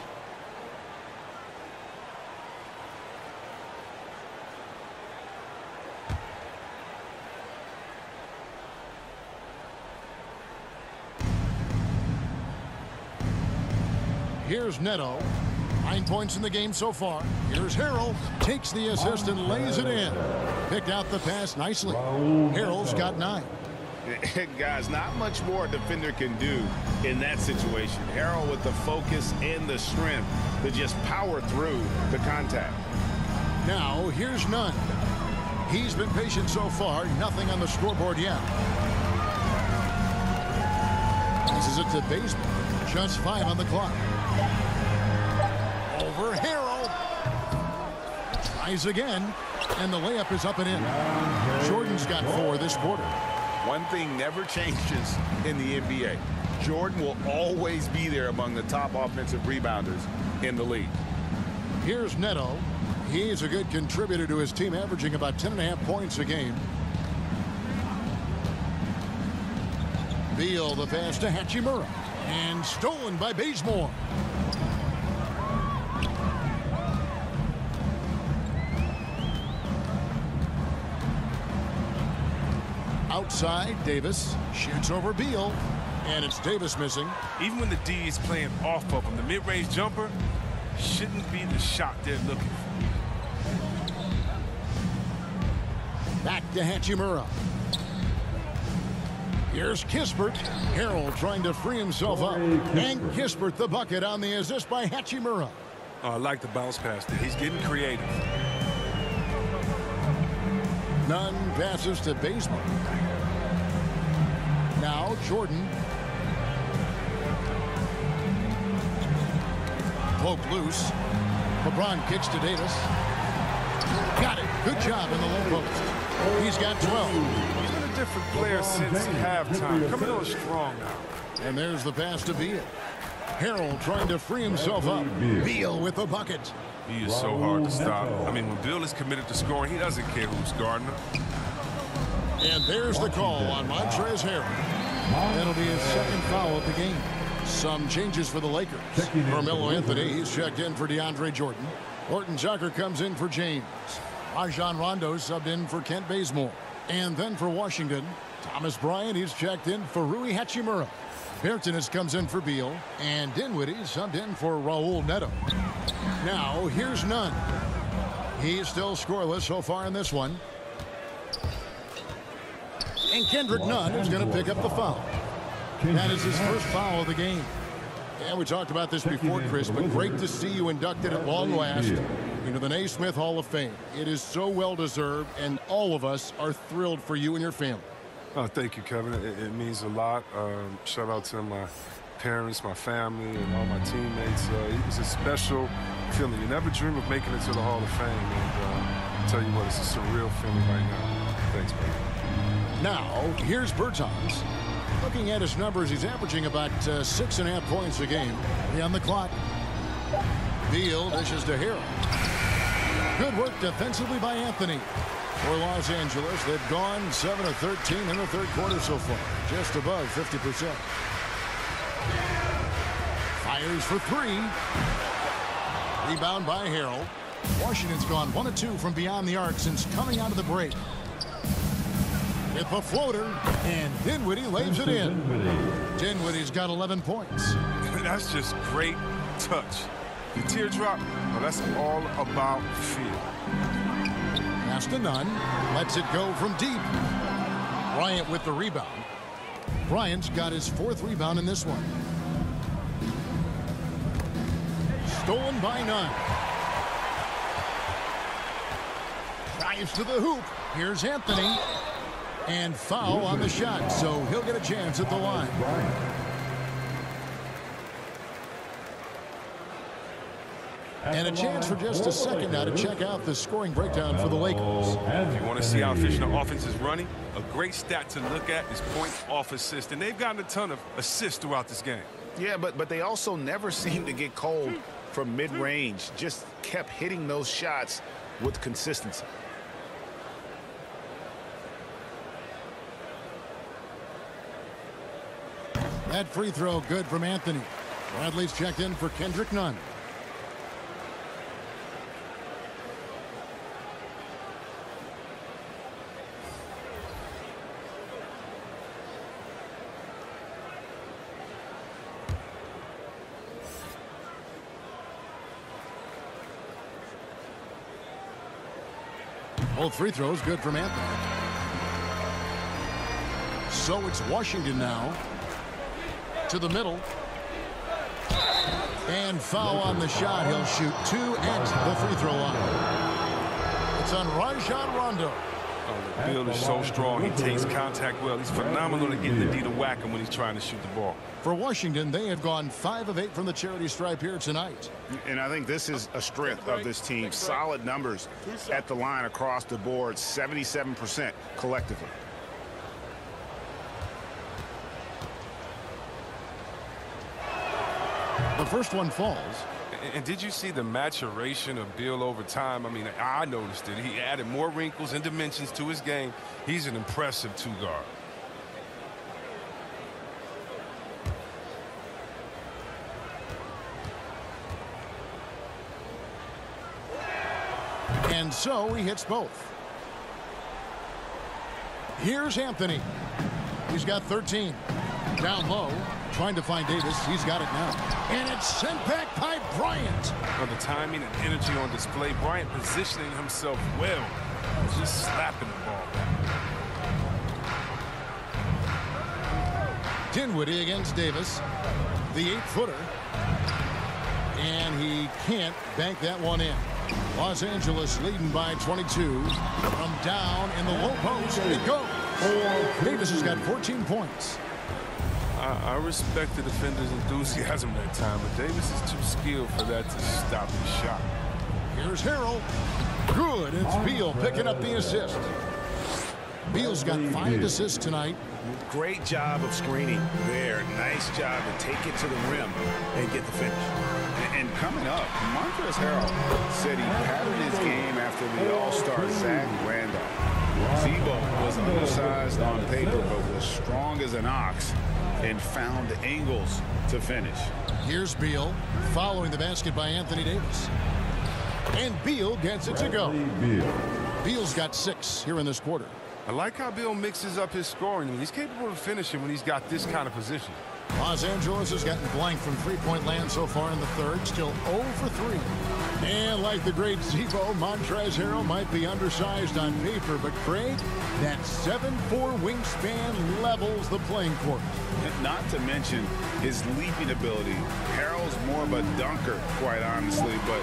Here's Neto. 9 points in the game so far. Here's Harrell. Takes the assist and lays it in. Picked out the pass nicely. Harrell's got 9. Guys, not much more a defender can do in that situation. Harrell with the focus and the strength to just power through the contact. Now, here's Nunn. He's been patient so far. Nothing on the scoreboard yet. Passes it to Bazemore. Just 5 on the clock. Over Harrell. Tries again. And the layup is up and in. Jordan's got 4 this quarter. One thing never changes in the NBA. Jordan will always be there among the top offensive rebounders in the league. Here's Neto. He's a good contributor to his team, averaging about 10.5 points a game. Beal the pass to Hachimura. And stolen by Bazemore. Outside, Davis shoots over Beal, and it's Davis missing. Even when the D is playing off of him, the mid-range jumper shouldn't be the shot they're looking for. Back to Hachimura. Here's Kispert. Harrell trying to free himself up. And Kispert the bucket on the assist by Hachimura. Oh, I like the bounce pass there. He's getting creative. Nunn passes to Bazemore. Now Jordan. Poke loose. LeBron kicks to Davis. Got it. Good job in the low post. He's got 12. He's been a different player since halftime. Coming on strong now. And there's the pass to Beal. Harrell trying to free himself up. Beal with the bucket. He is so hard to stop. I mean, when Bill is committed to scoring, he doesn't care who's guarding him. And there's the call on Montrezl Harrell. That'll be his second foul of the game. Some changes for the Lakers. Carmelo Anthony, he's checked in for DeAndre Jordan. Horton-Tucker comes in for James. Rajon Rondo subbed in for Kent Bazemore. And then for Washington, Thomas Bryant, he's checked in for Rui Hachimura. Bertanis comes in for Beal. And Dinwiddie subbed in for Raul Neto. Now, here's Nunn. He's still scoreless so far in this one. And Kendrick Nunn is going to pick up the foul. That is his first foul of the game. And we talked about this before, Chris, but great to see you inducted at long last into the Naismith Hall of Fame. It is so well-deserved, and all of us are thrilled for you and your family. Oh, thank you, Kevin. It means a lot. Shout out to my parents, my family, and all my teammates. It was a special feeling. You never dream of making it to the Hall of Fame, and I'll tell you what, it's a surreal feeling right now. Thanks, buddy. Now, here's Bertans. Looking at his numbers, he's averaging about 6.5 points a game. On the clock. Beal dishes to Hero. Good work defensively by Anthony. For Los Angeles, they've gone 7 of 13 in the third quarter so far. Just above 50%. Fires for 3. Rebound by Harrell. Washington's gone 1 of 2 from beyond the arc since coming out of the break. With the floater, and Dinwiddie lays it in. Dinwiddie's got 11 points. That's just great touch. The teardrop, well, that's all about feel. Pass to Nunn. Lets it go from deep. Bryant with the rebound. Bryant's got his 4th rebound in this one. Stolen by Nunn. Drives to the hoop. Here's Anthony. And foul on the shot, so he'll get a chance at the line. And a chance for just a second now to check out the scoring breakdown for the Lakers. If you want to see how efficient the offense is running, a great stat to look at is points off assist. And they've gotten a ton of assists throughout this game. Yeah, but they also never seem to get cold from mid-range. Just kept hitting those shots with consistency. That free throw good from Anthony. Bradley's checked in for Kendrick Nunn. Both free throws good from Anthony. So it's Washington now. To the middle. And foul on the shot. He'll shoot 2 at the free throw line. It's on Rajon Rondo. Oh, the Beal is so strong. He takes contact well. He's phenomenal at getting the D to whack him when he's trying to shoot the ball. For Washington, they have gone 5 of 8 from the charity stripe here tonight. And I think this is a strength of this team. Solid numbers at the line across the board. 77% collectively. The first one falls. And did you see the maturation of Beal over time? I mean, I noticed it. He added more wrinkles and dimensions to his game. He's an impressive 2-guard. And so he hits both. Here's Anthony. He's got 13. Down low. Trying to find Davis. He's got it now. And it's sent back by Bryant. On the timing and energy on display, Bryant positioning himself well. Just slapping the ball back. Dinwiddie against Davis. The 8-footer. And he can't bank that one in. Los Angeles leading by 22. From down in the low post, it goes. Davis has got 14 points. I respect the defender's enthusiasm that time, but Davis is too skilled for that to stop his shot. Here's Harrell. Good. It's Beal picking up the assist. Beal's got 5 assists tonight. Great job of screening there. Nice job to take it to the rim and get the finish. And coming up, Montrezl Harrell said he patterned his game after the All-Star Zach Randolph. Z-Bo was undersized on paper, but was strong as an ox and found angles to finish. Here's Beal following the basket by Anthony Davis. And Beal gets it to go. Beal. Beal's got 6 here in this quarter. I like how Bill mixes up his scoring. I mean, he's capable of finishing when he's got this kind of position. Los Angeles has gotten blank from three-point land so far in the third. Still 0 for 3. And like the great Zebo, Montrezl Harrell might be undersized on paper, but Craig, that 7'4" wingspan levels the playing court. Not to mention his leaping ability. Harrell's more of a dunker, quite honestly, but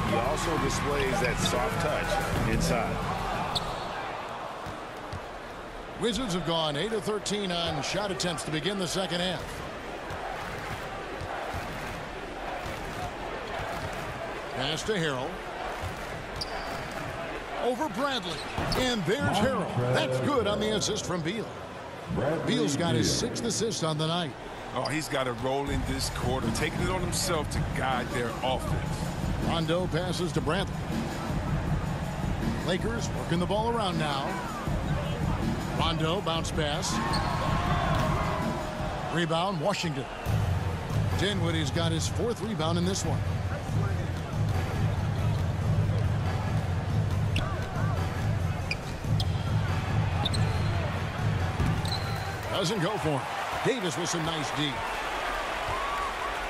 he also displays that soft touch inside. Wizards have gone 8 of 13 on shot attempts to begin the second half. Pass to Harrell. Over Bradley. And there's Harrell. That's good on the assist from Beal. Beal's got his 6th assist on the night. Oh, he's got a role in this quarter, taking it on himself to guide their offense. Rondo passes to Bradley. Lakers working the ball around now. Rondo bounce pass. Rebound Washington. Dinwiddie's got his 4th rebound in this one. Doesn't go for him. Davis with some nice D.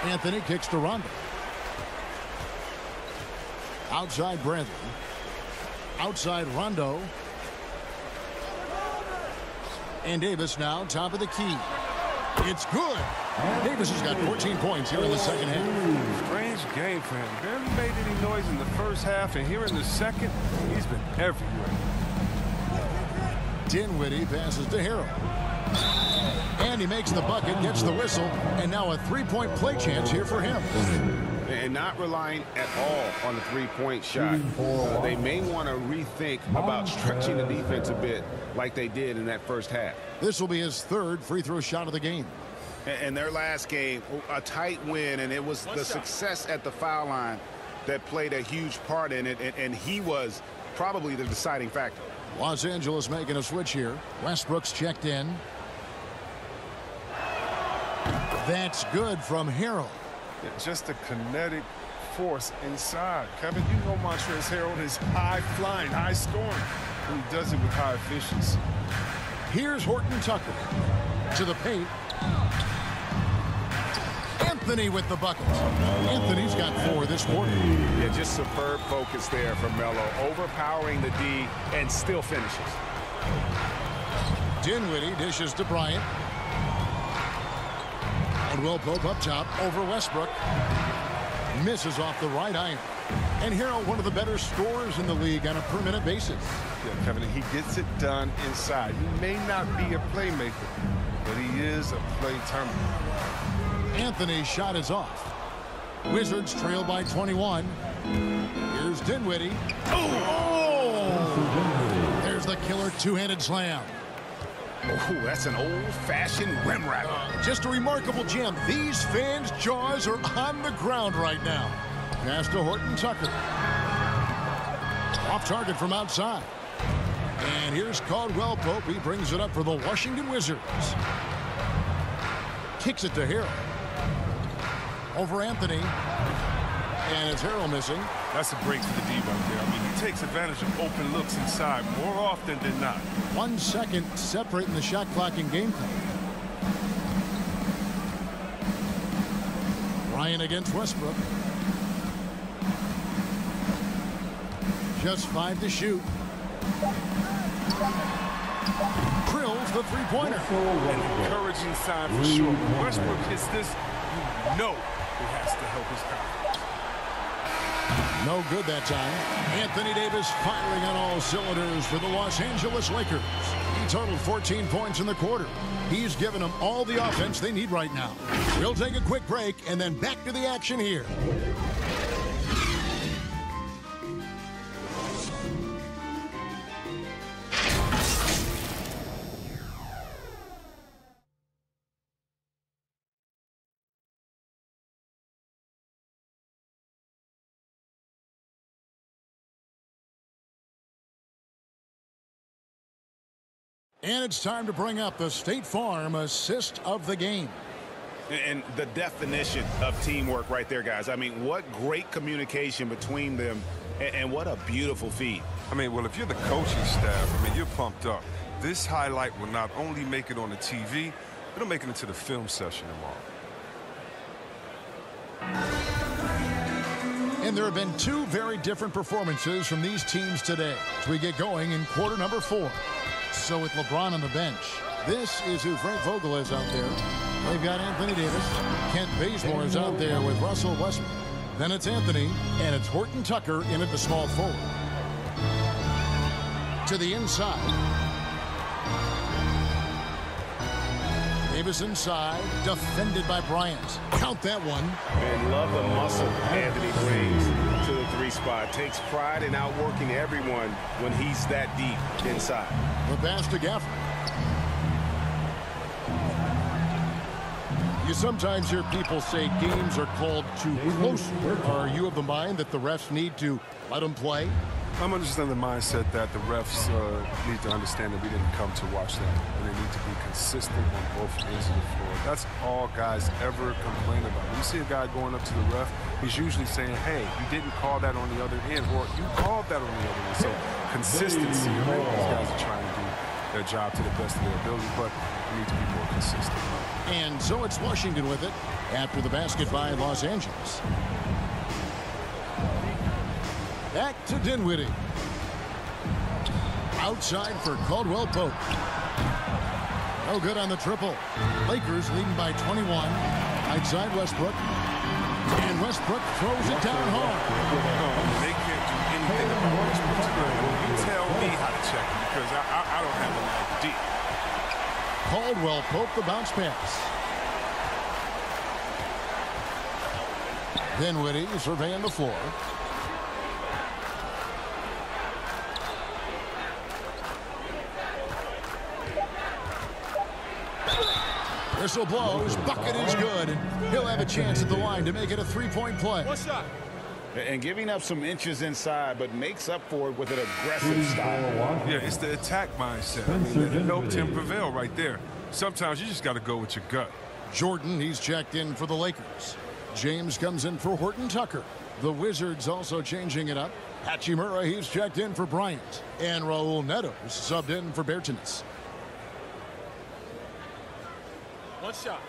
Anthony kicks to Rondo. Outside Bradley. Outside Rondo. And Davis now top of the key. It's good. Davis has got 14 points here in the second half. Strange game for him. Barely made any noise in the first half, and here in the second, he's been everywhere. Dinwiddie passes to Harrell. And he makes the bucket, gets the whistle, and now a 3-point play chance here for him. And not relying at all on the three-point shot. They may want to rethink about stretching the defense a bit like they did in that first half. This will be his 3rd free throw shot of the game. And their last game, a tight win, and it was the success at the foul line that played a huge part in it, and he was probably the deciding factor. Los Angeles making a switch here. Westbrook's checked in. That's good from Harrell. Just a kinetic force inside. Kevin, you know Montrezl Harrell is high-flying, high-scoring. And he does it with high efficiency. Here's Horton-Tucker to the paint. Anthony with the bucket. Anthony's got 4 this quarter. Yeah, just superb focus there from Melo, overpowering the D and still finishes. Dinwiddie dishes to Bryant. Caldwell-Pope up top over Westbrook. Misses off the right iron. And Harrell, one of the better scorers in the league on a per-minute basis. Yeah, Kevin, he gets it done inside. He may not be a playmaker, but he is a play terminator. Anthony's shot is off. Wizards trail by 21. Here's Dinwiddie. Oh! There's the killer two-handed slam. Oh, that's an old-fashioned rim rattler. Just a remarkable gem. These fans' jaws are on the ground right now. Pass to Horton-Tucker. Off target from outside. And here's Caldwell-Pope. He brings it up for the Washington Wizards. Kicks it to Harrell. Over Anthony. And it's Harrell missing. That's a break for the D right there. I mean, he takes advantage of open looks inside more often than not. 1 second separating the shot clock and game time. Ryan against Westbrook. Just 5 to shoot. Drills the three-pointer. An encouraging sign for sure. When Westbrook hits this, you know it has to help his confidence. No good that time. Anthony Davis firing on all cylinders for the Los Angeles Lakers. He totaled 14 points in the quarter. He's given them all the offense they need right now. We'll take a quick break and then back to the action here. And it's time to bring up the State Farm assist of the game. And the definition of teamwork right there, guys. I mean, what great communication between them And what a beautiful feed. I mean, well, if you're the coaching staff, I mean, you're pumped up. This highlight will not only make it on the TV, it'll make it into the film session tomorrow. And there have been two very different performances from these teams today as we get going in quarter number 4. So with LeBron on the bench, this is who Frank Vogel is out there. They've got Anthony Davis. Kent Bazemore is out there with Russell Westbrook. Then it's Anthony, and it's Horton-Tucker in at the small forward. To the inside. Davis inside, defended by Bryant. Count that one. And love the muscle Anthony brings to the 3 spot. Takes pride in outworking everyone when he's that deep inside. The pass to Gafford. You sometimes hear people say games are called too close. Are you of the mind that the refs need to let them play? I'm understanding the mindset that the refs need to understand that we didn't come to watch them, and they need to be consistent on both ends of the floor. That's all guys ever complain about. When you see a guy going up to the ref, he's usually saying, hey, you didn't call that on the other end, or you called that on the other end. So consistency, I think these guys are trying to do their job to the best of their ability, but we need to be more consistent. And so it's Washington with it after the basket by Los Angeles. Back to Dinwiddie. Outside for Caldwell-Pope. No good on the triple. Lakers leading by 21. Outside Westbrook. And Westbrook throws it down hard. They can't do anything about Westbrook today. You tell me how to check him, because I don't have an idea. Caldwell-Pope the bounce pass. Dinwiddie surveying the floor. Whistle blows, bucket is good, and he'll have a chance at the line to make it a 3-point play. What's up? And giving up some inches inside, but makes up for it with an aggressive style. Yeah, it's the attack mindset. I mean, the no Tim prevail right there. Sometimes you just got to go with your gut. Jordan, he's checked in for the Lakers. James comes in for Horton-Tucker. The Wizards also changing it up. Hachimura, he's checked in for Bryant. And Raul Neto is subbed in for Bertans. One shot.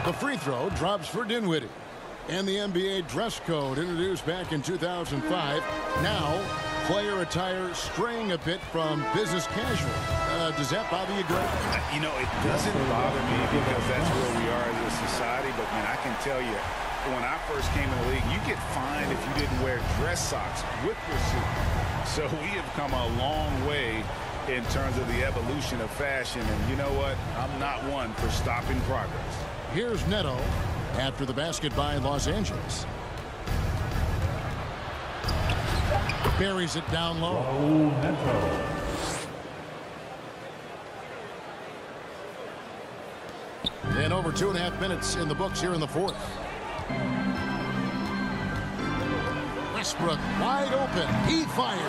The free throw drops for Dinwiddie. And the NBA dress code introduced back in 2005. Now, player attire straying a bit from business casual. Does that bother you, Greg? You know, it doesn't bother me because that's where we are as a society. But, man, I can tell you, when I first came in the league, you get fined if you didn't wear dress socks with your suit. So we have come a long way in terms of the evolution of fashion. And you know what? I'm not one for stopping progress. Here's Neto after the basket by Los Angeles. Buries it down low. And over 2.5 minutes in the books here in the fourth. Westbrook wide open. He fires.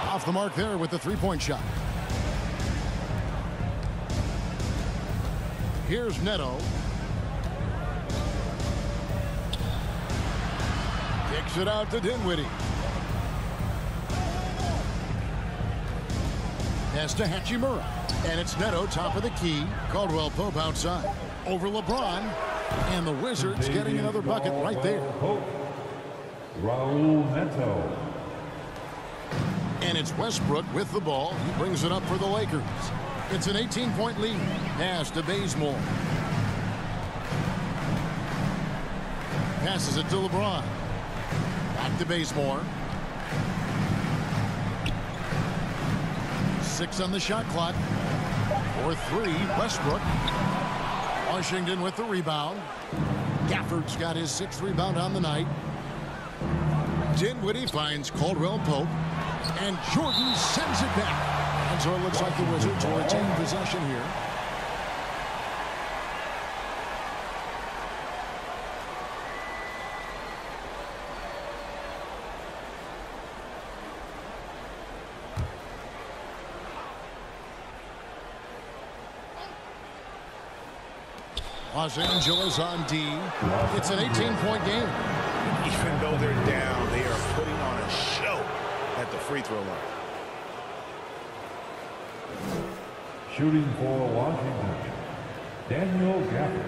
Off the mark there with the 3-point shot. Here's Neto. Kicks it out to Dinwiddie. Pass to Hachimura. And it's Neto, top of the key. Caldwell-Pope outside. Over LeBron. And the Wizards getting another bucket right there. Raul Neto. And it's Westbrook with the ball. He brings it up for the Lakers. It's an 18-point lead. Pass to Bazemore. Passes it to LeBron. Back to Bazemore. 6 on the shot clock. For 3, Westbrook. Washington with the rebound. Gafford's got his 6th rebound on the night. Dinwiddie finds Caldwell-Pope. And Jordan sends it back. And so it looks like the Wizards will retain possession here. Los Angeles on D. It's an 18-point game. Even though they're down, they are putting on a show at the free throw line. Shooting for Washington, Daniel Gafford.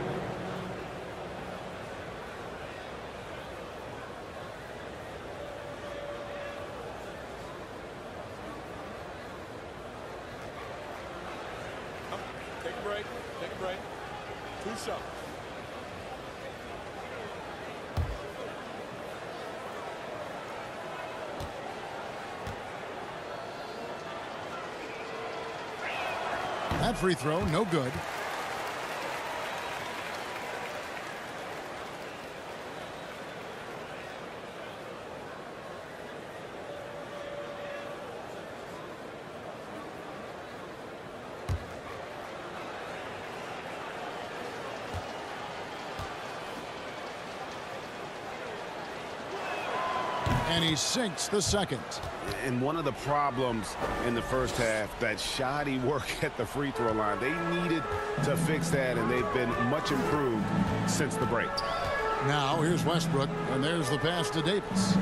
Take a break. Take a break. 2 shots. That free throw, no good. And he sinks the second. And one of the problems in the first half, that shoddy work at the free throw line. They needed to fix that, and they've been much improved since the break. Now here's Westbrook, and there's the pass to Davis.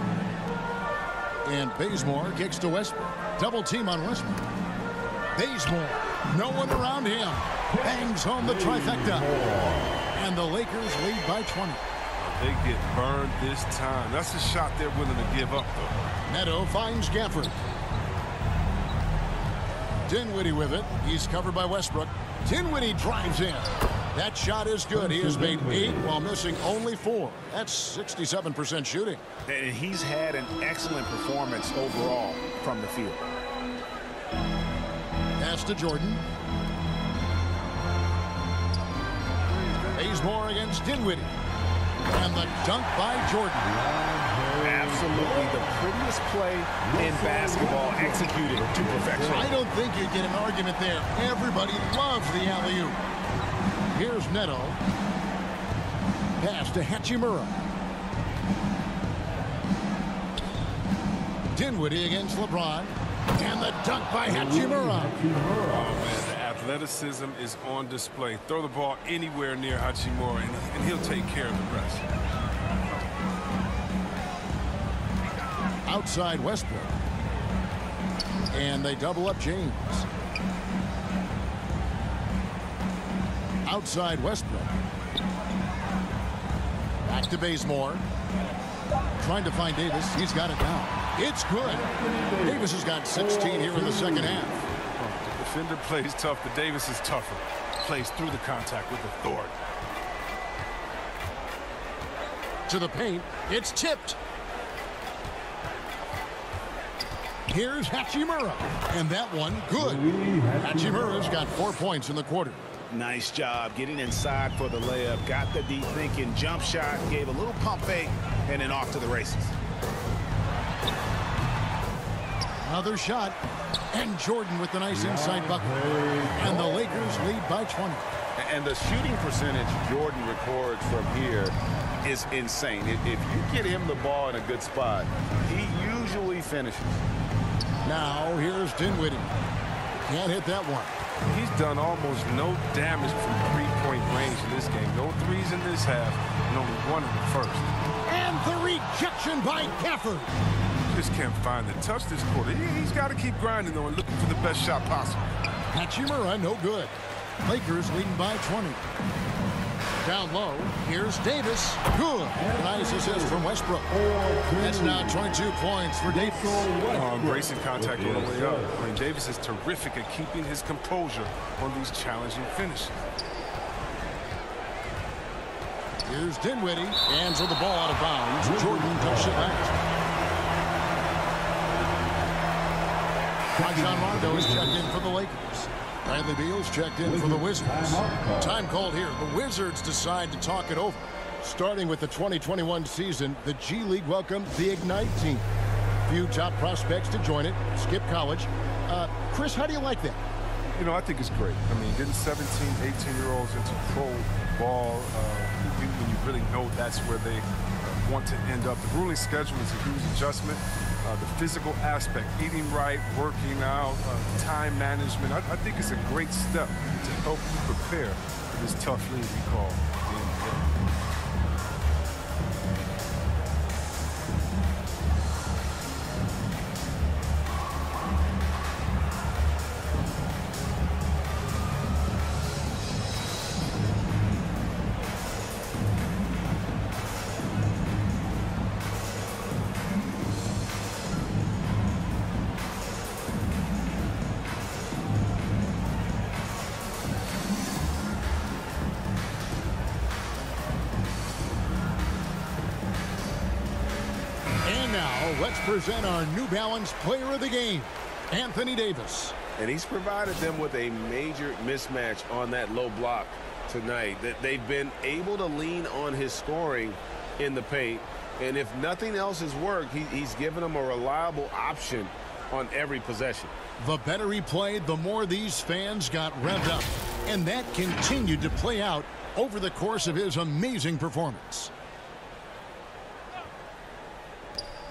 And Bazemore kicks to Westbrook. Double team on Westbrook. Bazemore, no one around him. Bangs home the trifecta. And the Lakers lead by 20. They get burned this time. That's a shot they're willing to give up, though. Neto finds Gafford. Dinwiddie with it. He's covered by Westbrook. Dinwiddie drives in. That shot is good. He has made 8 while missing only 4. That's 67% shooting. And he's had an excellent performance overall from the field. Pass to Jordan. Bazemore against Dinwiddie. And the dunk by Jordan. Absolutely the prettiest play in basketball, executed to perfection. I don't think you get an argument there. Everybody loves the alley-oop. Here's Neto. Pass to Hachimura. Dinwiddie against LeBron. And the dunk by Hachimura. Oh, man, the athleticism is on display. Throw the ball anywhere near Hachimura, and he'll take care of the rest. Outside Westbrook. And they double up James. Outside Westbrook. Back to Bazemore. Trying to find Davis. He's got it now. It's good. Davis has got 16 here in the second half. The defender plays tough. The Davis is tougher. Plays through the contact with authority. To the paint. It's tipped. Here's Hachimura. And that one, good. Hachimura's got 4 points in the quarter. Nice job getting inside for the layup. Got the deep thinking jump shot. Gave a little pump fake. And then off to the races. Another shot. And Jordan with the nice inside bucket. And the Lakers lead by 20. And the shooting percentage Jordan records from here is insane. If you get him the ball in a good spot, he usually finishes. Now here's Dinwiddie. Can't hit that one. He's done almost no damage from three-point range in this game. No threes in this half, and only 1 in the first. And the rejection by Gafford. Just can't find the touch this quarter. He's got to keep grinding, though, and looking for the best shot possible. Hachimura, no good. Lakers leading by 20. Down low, here's Davis. Good. Nice assist from Westbrook. That's now 22 points for Davis. Embracing contact on the way up. I mean, Davis is terrific at keeping his composure on these challenging finishes. Here's Dinwiddie. Hands on the ball out of bounds. Jordan touched it last. John Rondo is checked in for the Lakers. Bradley Beal's checked in for the Wizards. Time called here. The Wizards decide to talk it over. Starting with the 2021 season, the G League welcomed the Ignite team. Few top prospects to join it. Skip college. Chris, how do you like that? You know, I think it's great. I mean, getting 17, 18-year-olds into pro ball, when you really know that's where they want to end up. The grueling schedule is a huge adjustment. The physical aspect, eating right, working out, time management, I think it's a great step to help you prepare for this tough league we call the NBA. Let's present our New Balance Player of the Game, Anthony Davis. And he's provided them with a major mismatch on that low block tonight. That they've been able to lean on his scoring in the paint. And if nothing else has worked, he's given them a reliable option on every possession. The better he played, the more these fans got revved up. And that continued to play out over the course of his amazing performance.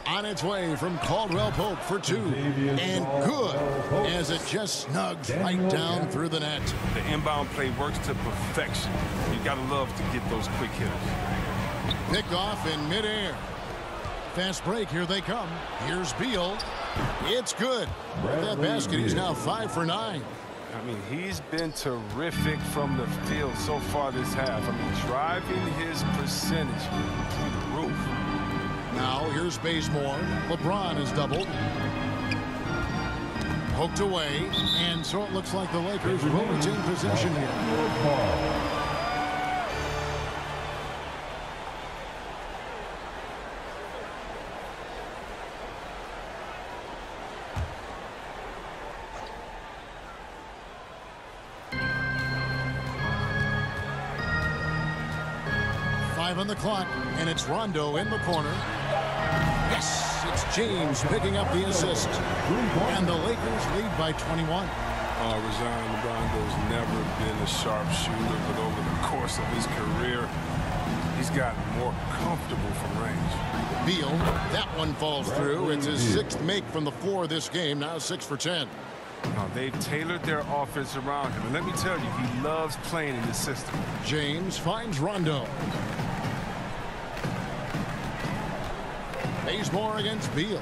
On its way from Caldwell-Pope for two. And good as it just snugs right down through the net. The inbound play works to perfection. You got to love to get those quick hitters. Picked off in midair. Fast break, here they come. Here's Beal. It's good. With that basket, he's now 5 for 9. I mean, he's been terrific from the field so far this half. I mean, driving his percentage through the roof. Now here's Bazemore. LeBron is doubled. Poked away, and so it looks like the Lakers will retain possession here. 5 on the clock, and it's Rondo in the corner. Yes, it's James picking up the assist. And the Lakers lead by 21. Rajon Rondo's never been a sharpshooter, but over the course of his career, he's gotten more comfortable from range. Beal, that one falls through. It's his 6th make from the floor this game, now 6 for 10. Now, they've tailored their offense around him, and let me tell you, he loves playing in this system. James finds Rondo. Bazemore against Beal.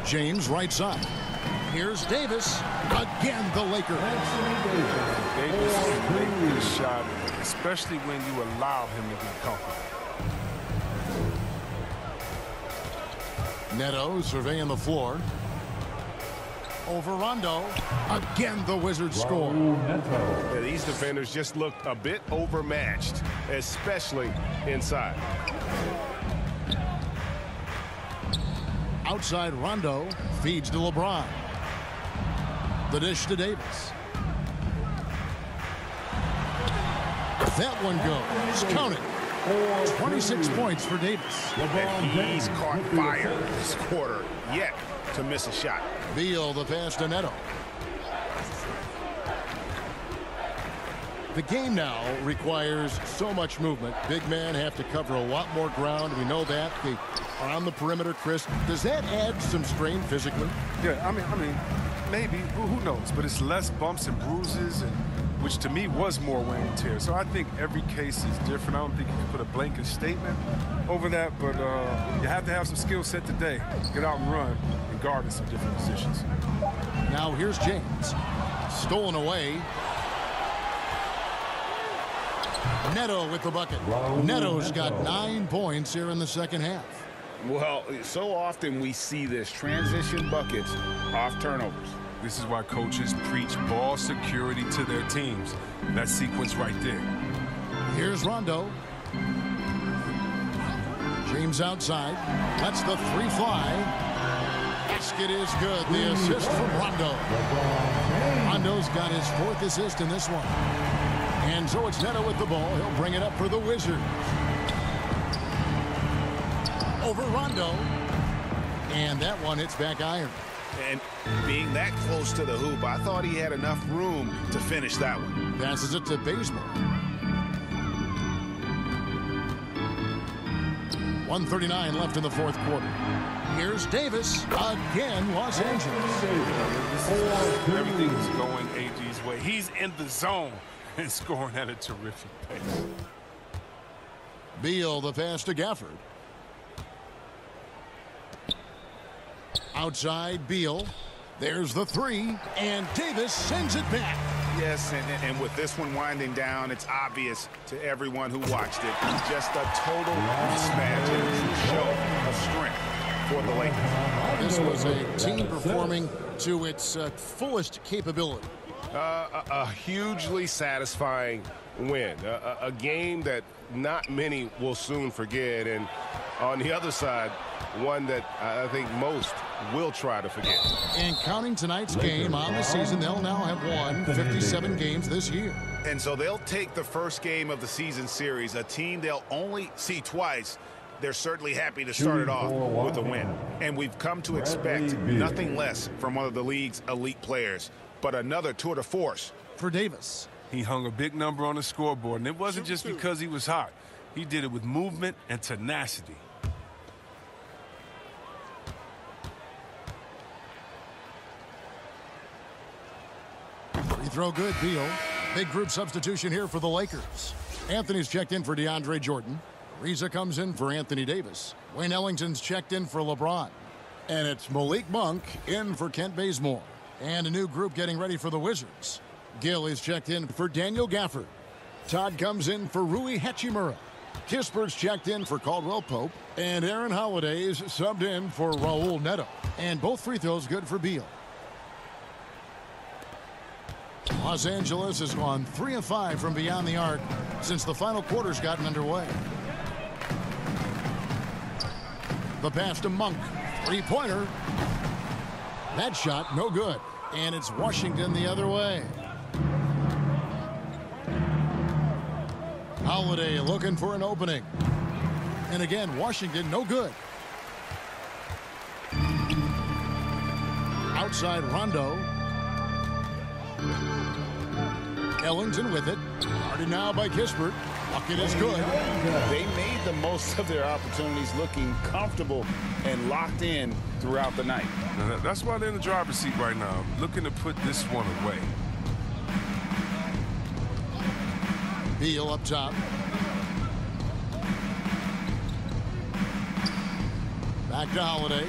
James right side. Here's Davis. Again, the Lakers. Davis is making the shot, especially when you allow him to be comfortable. Neto surveying the floor. Over Rondo. Again, the Wizards score. Yeah, these defenders just looked a bit overmatched, especially inside. Outside Rondo feeds to LeBron. The dish to Davis. That one goes. Count it. 26 points for Davis. And he's caught fire this quarter, yet to miss a shot. Beal the pass to Neto. The game now requires so much movement. Big men have to cover a lot more ground. We know that. They are on the perimeter, Chris. Does that add some strain physically? Yeah, I mean, maybe. Who knows? But it's less bumps and bruises, and which to me was more wear and tear. So I think every case is different. I don't think you can put a blanket statement over that, but you have to have some skill set today. Get out and run and guard in some different positions. Now here's James. Stolen away. Neto with the bucket. Neto's got 9 points here in the second half. Well, so often we see this, transition buckets off turnovers. This is why coaches preach ball security to their teams. That sequence right there. Here's Rondo. James outside. That's the 3 fly. Basket is good. The assist from Rondo. Rondo's got his 4th assist in this one. And so it's Neto with the ball. He'll bring it up for the Wizards. Over Rondo. And that one hits back iron. And being that close to the hoop, I thought he had enough room to finish that one. Passes it to Bazemore. 1:39 left in the fourth quarter. Here's Davis again, Los Angeles. Everything is going AD's way. He's in the zone and scoring at a terrific pace. Beal, the pass to Gafford. Outside Beal. There's the three, and Davis sends it back. Yes, and with this one winding down, it's obvious to everyone who watched it. Just a total mismatch and a true show of strength for the Lakers. This was a team performing to its fullest capability. A hugely satisfying win. A game that not many will soon forget. And on the other side, one that I think most will try to forget. And counting tonight's game on the season, they'll now have won 57 games this year. And so they'll take the first game of the season series, a team they'll only see twice. They're certainly happy to start it off with a win. And we've come to expect nothing less from one of the league's elite players, but another tour de force for Davis. He hung a big number on the scoreboard, and it wasn't just because he was hot. He did it with movement and tenacity. Free throw good, Beal. Big group substitution here for the Lakers. Anthony's checked in for DeAndre Jordan. Reza comes in for Anthony Davis. Wayne Ellington's checked in for LeBron. And it's Malik Monk in for Kent Bazemore. And a new group getting ready for the Wizards. Gill is checked in for Daniel Gafford. Todd comes in for Rui Hachimura. Kispert's checked in for Caldwell-Pope. And Aaron Holiday is subbed in for Raul Neto. And both free throws good for Beal. Los Angeles has gone 3 of 5 from beyond the arc since the final quarter's gotten underway. The pass to Monk. Three-pointer. That shot, no good. And it's Washington the other way. Holiday looking for an opening. And again, Washington, no good. Outside Rondo. Ellington with it. Guarded now by Kispert. Bucket is good. They made the most of their opportunities, looking comfortable and locked in throughout the night. That's why they're in the driver's seat right now, looking to put this one away. Beal up top. Back to Holiday.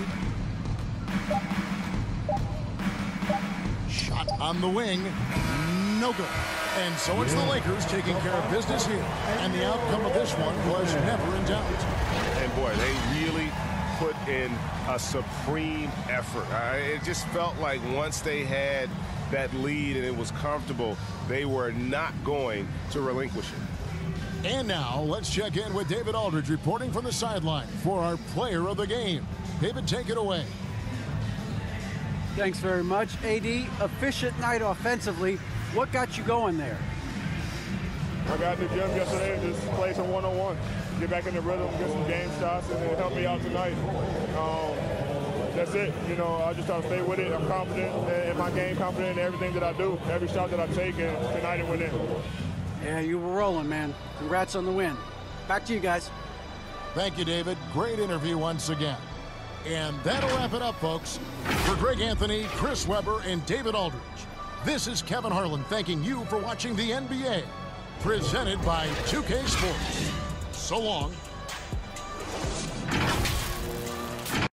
Shot on the wing. No good. And so it's the Lakers taking care of business here. And the outcome of this one was never in doubt. And boy, they really put in a supreme effort. It just felt like once they had that lead and it was comfortable, they were not going to relinquish it. And now let's check in with David Aldridge reporting from the sideline for our player of the game. David, take it away. Thanks very much, AD. Efficient night offensively. What got you going there? I got to the gym yesterday and just play some one-on-one. Get back in the rhythm, get some game shots, and it helped me out tonight. That's it. You know, I just try to stay with it. I'm confident in my game, confident in everything that I do, every shot that I take, and tonight it went in. Yeah, you were rolling, man. Congrats on the win. Back to you guys. Thank you, David. Great interview once again. And that'll wrap it up, folks. For Greg Anthony, Chris Webber, and David Aldridge, this is Kevin Harlan thanking you for watching the NBA, presented by 2K Sports. So long.